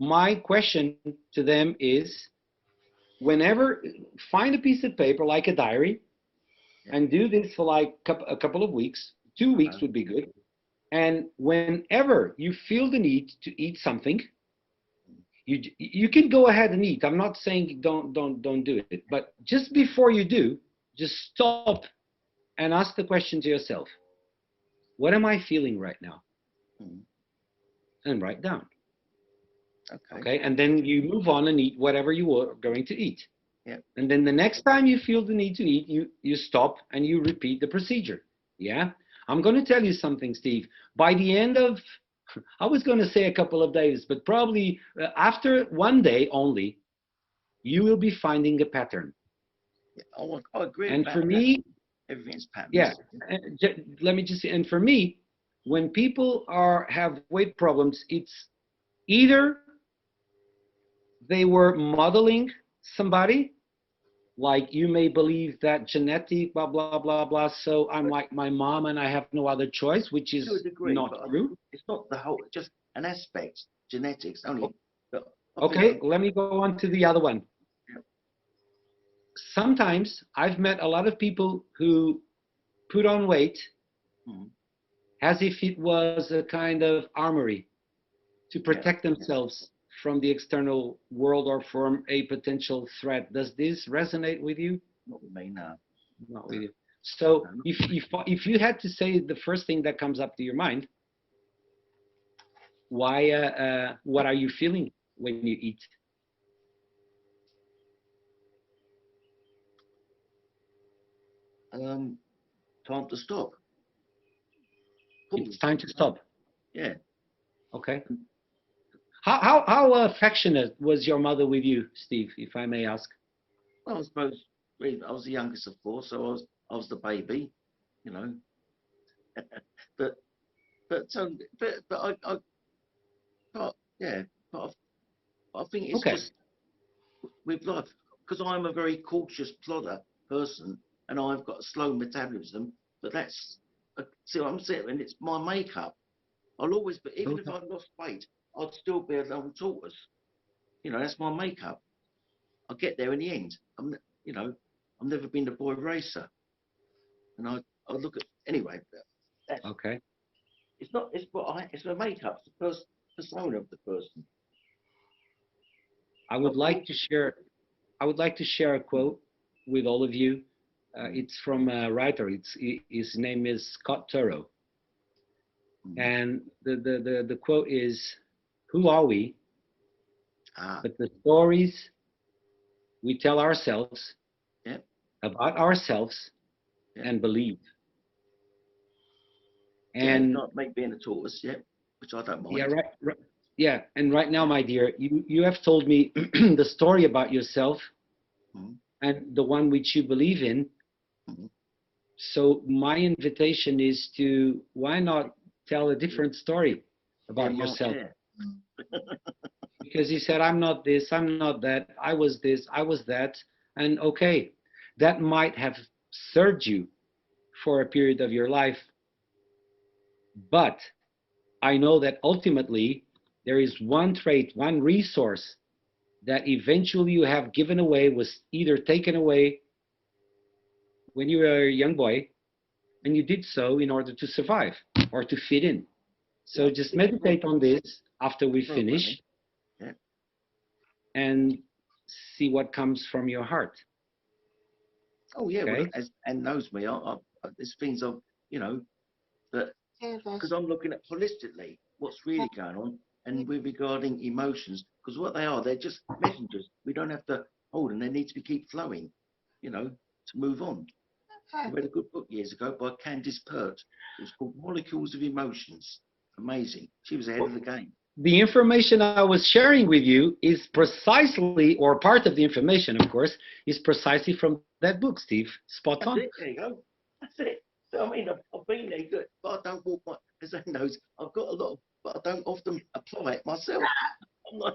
my question to them is, whenever, find a piece of paper like a diary and do this for like a couple of weeks. 2 weeks would be good. And whenever you feel the need to eat something, you can go ahead and eat. I'm not saying don't do it, but just before you do, just stop and ask the question to yourself: what am I feeling right now? And write down. Okay, and then you move on and eat whatever you are going to eat. Yeah. And then the next time you feel the need to eat, you stop and you repeat the procedure. Yeah. I'm going to tell you something, Steve. By the end of, I was going to say a couple of days, but probably after 1 day only, you will be finding a pattern. Yeah, I agree. And for me, everything's patterns. yeah. Let me just say, and for me, when people have weight problems, it's either they were modeling somebody, like you may believe that genetic, blah, blah, blah, blah, so I'm like my mom and I have no other choice, which is to a degree, not true. It's not the whole, just an aspect, genetics only. But Okay, let me go on to the other one. Yeah. Sometimes I've met a lot of people who put on weight as if it was a kind of armory to protect themselves from the external world or from a potential threat. Does this resonate with you? Not with me, no. Not with you. So if you had to say the first thing that comes up to your mind, why? What are you feeling when you eat? Time to stop. It's time to stop. Yeah. Okay. How affectionate was your mother with you, Steve, if I may ask? Well, I suppose I was the youngest of four, so I was the baby, you know. but I think it's just with life, because I'm a very cautious plodder person and I've got a slow metabolism, but that's see what I'm saying, and it's my makeup. I'll always, but even if I'd lost weight, I'd still be a little tortoise. You know, that's my makeup. I'll get there in the end. I've never been a boy racer, and I look at anyway. That's, okay. It's not. It's the makeup. It's the persona of the person. I would like to share a quote with all of you. It's from a writer. His name is Scott Turow. And the quote is, "Who are we? But the stories we tell ourselves Yep. about ourselves Yep. and believe. Yeah, And like make being a tortoise, yeah, which I don't yeah, mind. right, yeah. And right now, my dear, you have told me the story about yourself Mhm. and the one which you believe in. Mhm. So my invitation is to why not tell a different story Yeah, about Mark, yourself? yeah. Because you said, I'm not this, I'm not that, I was this, I was that. And okay, that might have served you for a period of your life. But I know that ultimately there is one trait, one resource that eventually you have given away, was either taken away when you were a young boy, and you did so in order to survive or to fit in. So Yeah, just it's meditate on this after we programming. finish Yeah. and see what comes from your heart. Oh yeah, well, Okay? as Anne knows me, there's things of, you know, that do because this. I'm looking at holistically what's really going on, and with regarding emotions, because what they are, they're just messengers. We don't have to hold them; they need to be keep flowing, you know, to move on. I read a good book years ago by Candice Pert. It was called Molecules of Emotions. Amazing. She was ahead of the game. The information I was sharing with you is precisely, or part of the information, of course, is precisely from that book, Steve. Spot That's on. it. There you go. That's it. So I mean, I've been there, good, but I don't walk my. As Anne knows, I've got a lot, but I don't often apply it myself. I'm like,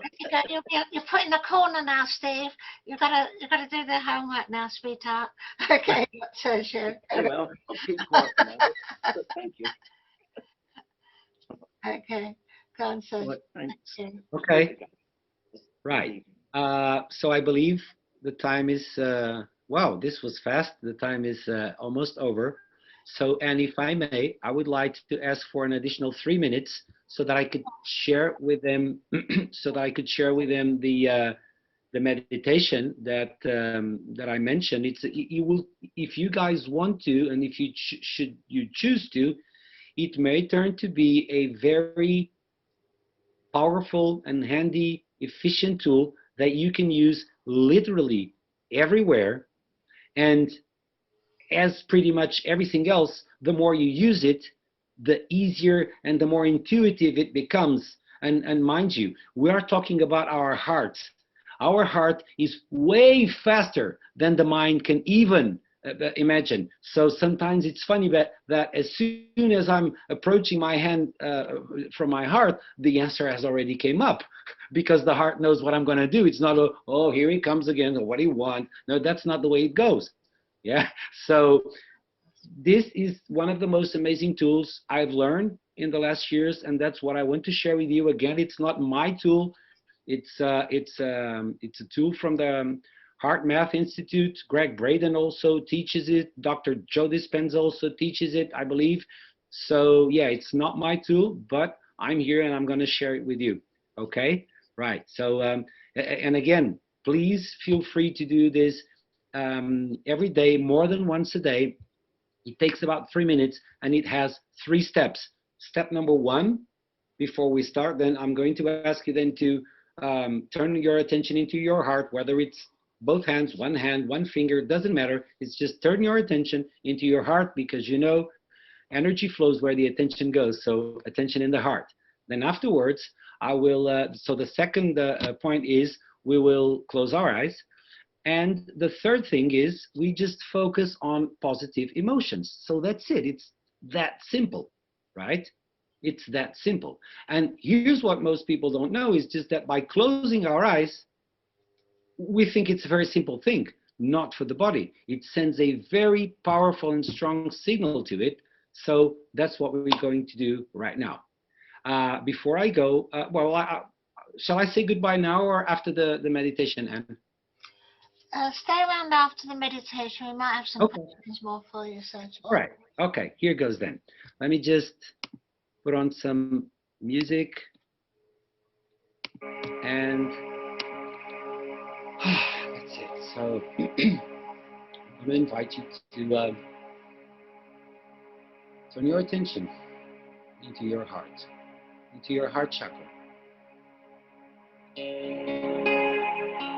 You're put in the corner now, Steve. You gotta do the homework now, sweetheart. Okay, Sergio. anyway, I'll keep quiet for now. But thank you. Okay, go on, Sergio. Right, thanks. Thank you. Okay, Okay. right. So I believe the time is, wow, this was fast. The time is almost over. So, and if I may, I would like to ask for an additional 3 minutes so that I could share with them, so that I could share with them the meditation that I mentioned. It's you will, if you guys want to, and if you should you choose to, it may turn to be a very powerful and handy, efficient tool that you can use literally everywhere. And as pretty much everything else, the more you use it, the easier and the more intuitive it becomes. And mind you, we are talking about our heart. Our heart is way faster than the mind can even imagine. So sometimes it's funny that as soon as I'm approaching my hand from my heart, the answer has already came up because the heart knows what I'm going to do. It's not, oh, here he comes again, or what do you want? No, that's not the way it goes. Yeah. So this is one of the most amazing tools I've learned in the last years, and that's what I want to share with you. Again, it's not my tool. It's a tool from the Heart Math Institute. Greg Braden also teaches it. Dr. Joe Dispenza also teaches it, I believe. So yeah, it's not my tool, but I'm here and I'm going to share it with you. Okay, right. So and again, please feel free to do this every day, more than once a day. It takes about 3 minutes and it has 3 steps. Step number one, before we start, then I'm going to ask you then to turn your attention into your heart, whether it's both hands, one hand, one finger, doesn't matter. It's just turn your attention into your heart because you know energy flows where the attention goes. So attention in the heart. Then afterwards, I will, so the second point is we will close our eyes. And the third thing is we just focus on positive emotions. So that's it. It's that simple, right? It's that simple. And here's what most people don't know is just that by closing our eyes, we think it's a very simple thing, not for the body. It sends a very powerful and strong signal to it. So that's what we're going to do right now. Before I go, shall I say goodbye now or after the meditation, Anne? Stay around after the meditation. We might have some Okay. questions more for you, Sergio. All right. Okay, here goes then. Let me just put on some music and that's it. So I'm going to invite you to turn your attention into your heart, into your heart chakra.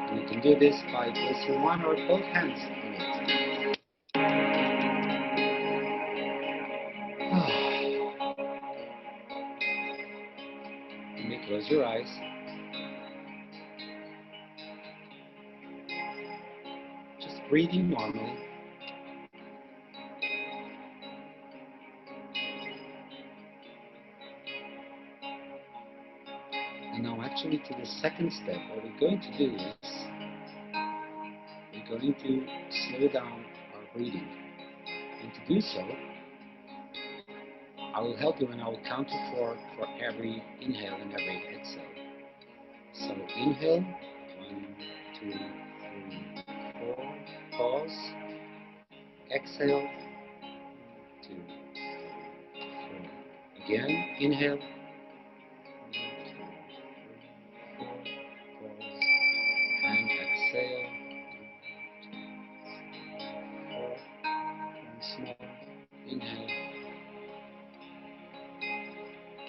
And can do this by placing one or both hands on it. You may close your eyes. Just breathing normally. And now actually to the second step, what we're going to do is we're going to slow down our breathing. And to do so, I will help you and I will count to 4 for every inhale and every exhale. So inhale, 1, 2, 3, 4, pause. Exhale, 2, 3, 4. Again, inhale. 1, 2, 3, 4, pause. And exhale. 4. And small. Inhale.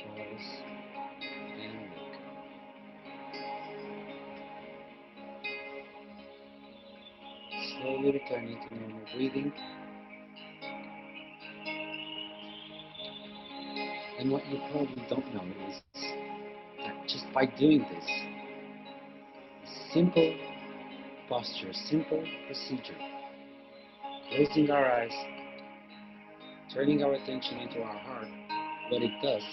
Pause. And look. Slowly returning to normal breathing. And what you probably don't know is that just by doing this simple posture, simple procedure, closing our eyes, turning our attention into our heart, what it does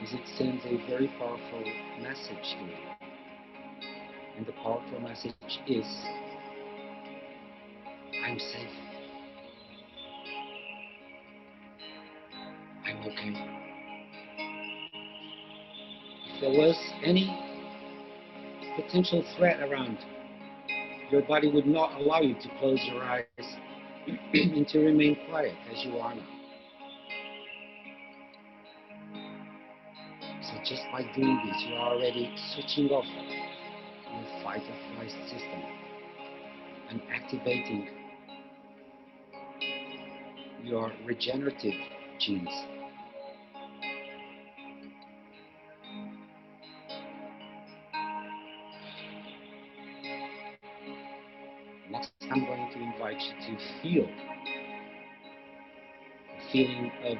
is it sends a very powerful message to you. And the powerful message is, I'm safe. I'm okay. If there was any potential threat around, your body would not allow you to close your eyes and to remain quiet as you are now. So just by doing this, you are already switching off your fight or flight system and activating your regenerative genes. Next, I'm going to invite you to feel a feeling of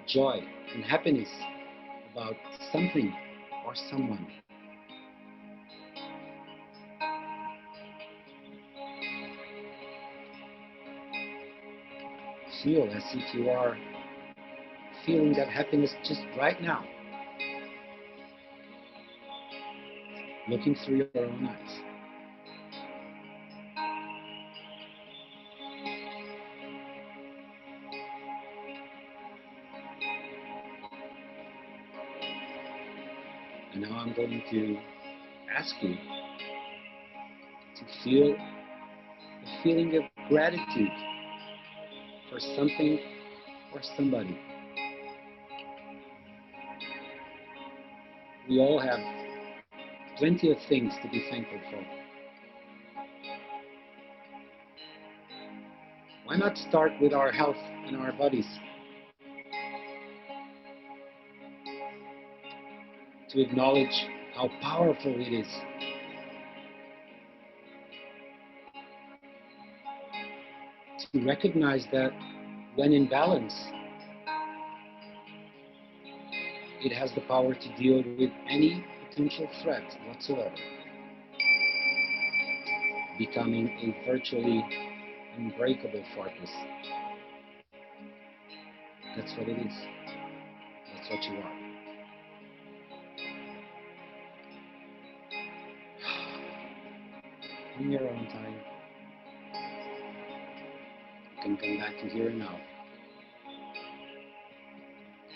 joy and happiness about something or someone. Feel as if you are feeling that happiness just right now, looking through your own eyes. And now I'm going to ask you to feel a feeling of gratitude for something or somebody. We all have plenty of things to be thankful for. Why not start with our health and our bodies? To acknowledge how powerful it is. To recognize that when in balance, it has the power to deal with any potential threat whatsoever, becoming a virtually unbreakable fortress. That's what it is. That's what you are. In your own time, you can come back to here and now.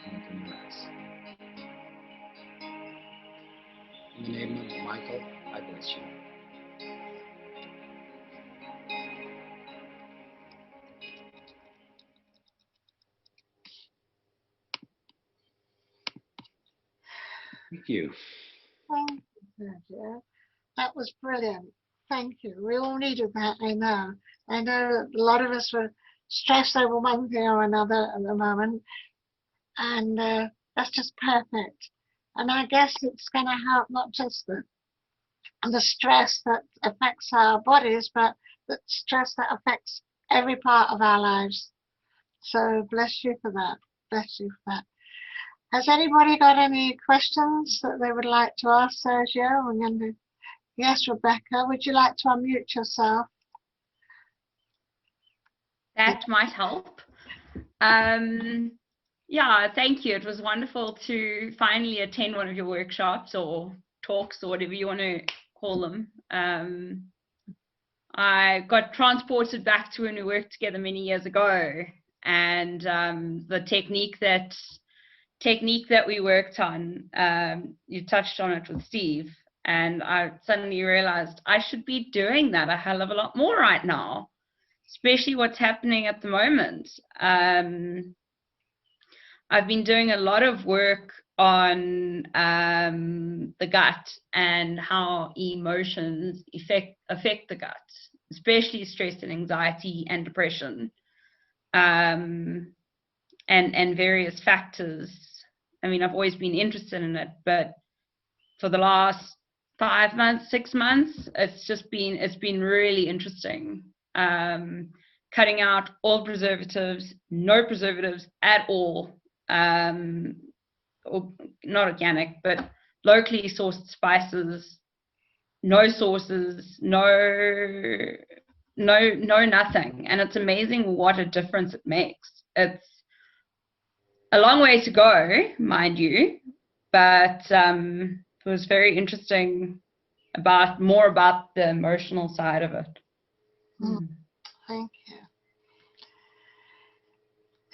And open your eyes. In the name of Michael, I bless you. Thank you. Thank you, Sergio. That was brilliant. Thank you. We all needed that, I know. I know a lot of us were stressed over one thing or another at the moment, and that's just perfect. And I guess it's going to help not just the the stress that affects our bodies, but the stress that affects every part of our lives. So bless you for that. Bless you for that. Has anybody got any questions that they would like to ask Sergio? We're going to, yes, Rebecca, would you like to unmute yourself? That might help. Yeah, thank you. It was wonderful to finally attend one of your workshops or talks or whatever you want to call them. I got transported back to when we worked together many years ago, and the technique that we worked on, you touched on it with Steve, and I suddenly realized I should be doing that a hell of a lot more right now, especially what's happening at the moment. I've been doing a lot of work on the gut and how emotions affect the gut, especially stress and anxiety and depression, and various factors. I mean, I've always been interested in it, but for the last 5 months, 6 months, it's been really interesting. Cutting out all preservatives, no preservatives at all. Or not organic, but locally sourced spices, no sauces, no nothing. And it's amazing what a difference it makes. It's a long way to go, mind you, but it was very interesting more about the emotional side of it. Thank you.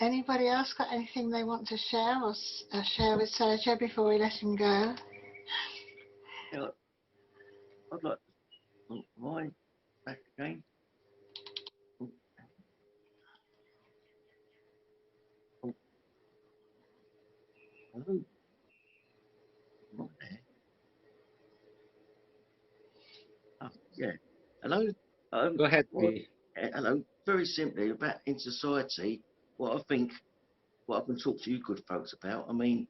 Anybody else got anything they want to share or share with Sergio before we let him go? Yeah, I'd like to mine back again. Oh, hello. Not there. Oh, yeah. Hello. Go ahead, Well, B. hello. Very simply about in society, what I think, what I can talk to you good folks about. I mean,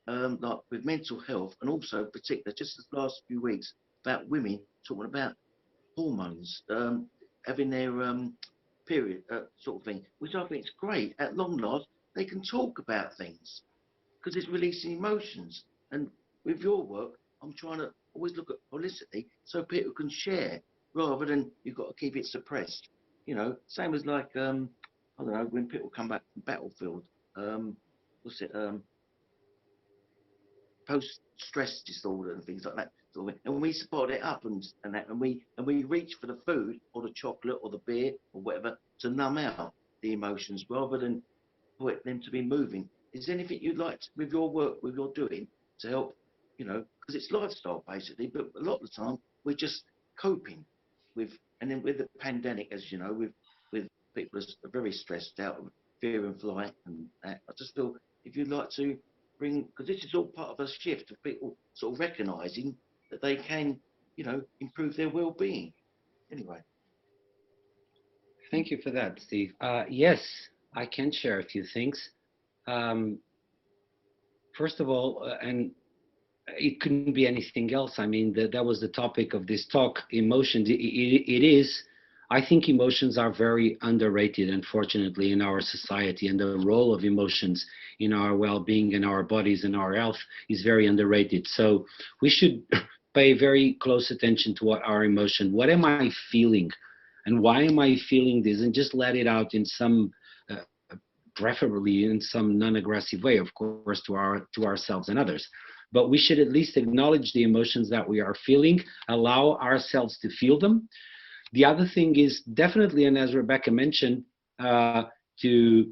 like with mental health, and also particular just the last few weeks about women talking about hormones, having their period sort of thing, which I think is great. At long last, they can talk about things because it's releasing emotions. And with your work, I'm trying to always look at holistically so people can share rather than you've got to keep it suppressed. You know, same as like I don't know, when people come back from battlefield, what's it, post-stress disorder and things like that. And we support it up and that, and we reach for the food or the chocolate or the beer or whatever to numb out the emotions rather than for them to be moving. Is there anything you'd like to, with your work, with your doing, to help? You know, because it's lifestyle basically, but a lot of the time we're just coping with, and then with the pandemic, as you know, with people are very stressed out of fear and flight and that. I just feel if you'd like to bring, because this is all part of a shift of people sort of recognising that they can, you know, improve their well-being. Anyway. Thank you for that, Steve. Yes, I can share a few things. First of all, and it couldn't be anything else. I mean, that was the topic of this talk, emotions. It is. I think emotions are very underrated, unfortunately, in our society, and the role of emotions in our well-being and our bodies and our health is very underrated. So we should pay very close attention to what what am I feeling, and why am I feeling this, and just let it out in some, preferably in some non-aggressive way, of course, to ourselves and others. But we should at least acknowledge the emotions that we are feeling, allow ourselves to feel them. The other thing is definitely, and as Rebecca mentioned, to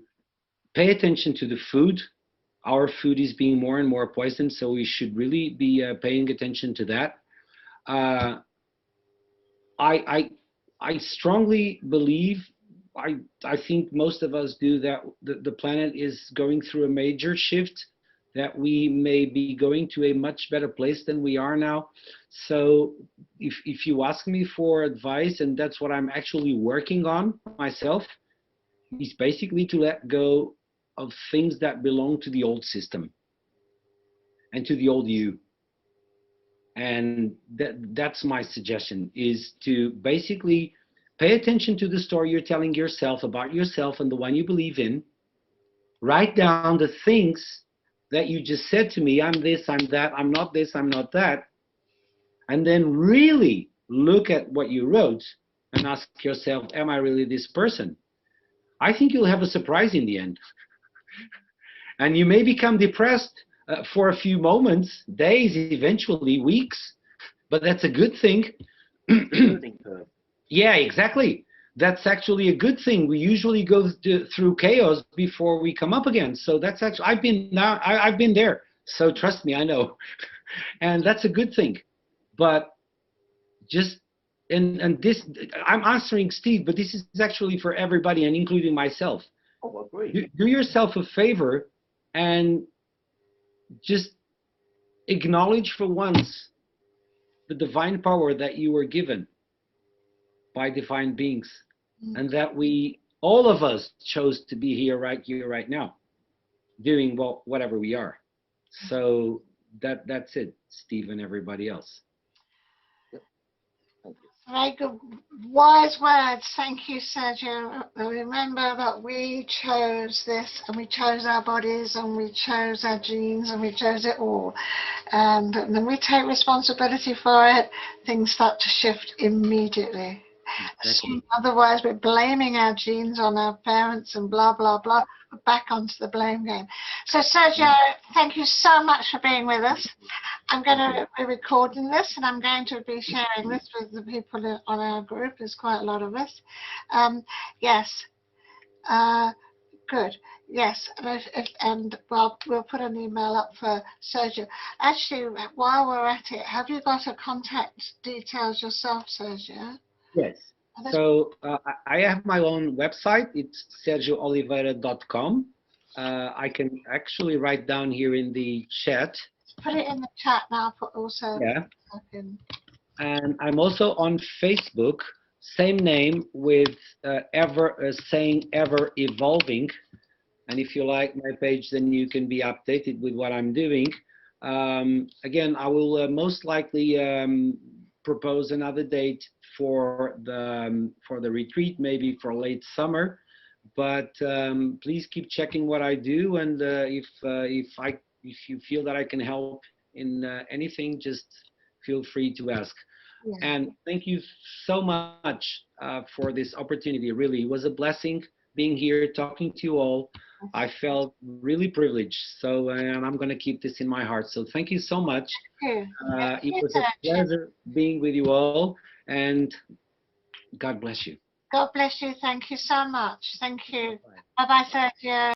pay attention to the food. Our food is being more and more poisoned, so we should really be paying attention to that. I strongly believe, I think most of us do, that the planet is going through a major shift, that we may be going to a much better place than we are now. So if you ask me for advice, and that's what I'm actually working on myself, is basically to let go of things that belong to the old system and to the old you. And that's my suggestion, is to basically pay attention to the story you're telling yourself about yourself and the one you believe in. Write down the things that you just said to me. I'm this, I'm that, I'm not this, I'm not that. And then really look at what you wrote and ask yourself, am I really this person? I think you'll have a surprise in the end. And you may become depressed for a few moments, days, eventually weeks, but that's a good thing. Learning curve. Yeah, exactly. That's actually a good thing. We usually go through chaos before we come up again. So that's actually, I've been there. So trust me, I know. And that's a good thing. But just, and this, I'm answering Steve, but this is actually for everybody and including myself. Oh, I agree. Do yourself a favor and just acknowledge for once the divine power that you were given by divine beings, and that we, all of us, chose to be here right now, doing whatever we are. So that's it, Steve and everybody else. Very good, wise words. Thank you, Sergio. Remember that we chose this, and we chose our bodies, and we chose our genes, and we chose it all. And then we take responsibility for it, things start to shift immediately. Exactly. Otherwise, we're blaming our genes on our parents and blah, blah, blah. We're back onto the blame game. So, Sergio, thank you so much for being with us. I'm going to be recording this, and I'm going to be sharing this with the people on our group. There's quite a lot of us. Yes. Good. Yes. And well, we'll put an email up for Sergio. Actually, while we're at it, have you got a contact details yourself, Sergio? Yes. So I have my own website. It's sergiooliveira.com. I can actually write down here in the chat. Put it in the chat now. Put also. Yeah. And I'm also on Facebook, same name, with saying ever evolving. And if you like my page, then you can be updated with what I'm doing. Again, I will most likely propose another date for the retreat, maybe for late summer. But please keep checking what I do, and if you feel that I can help in anything, just feel free to ask. Yeah. And thank you so much for this opportunity. Really, it was a blessing being here, talking to you all. I felt really privileged. So, and I'm going to keep this in my heart. So thank you so much. It was a pleasure being with you all, and God bless you. God bless you. Thank you so much. Thank you. Bye-bye, Sergio.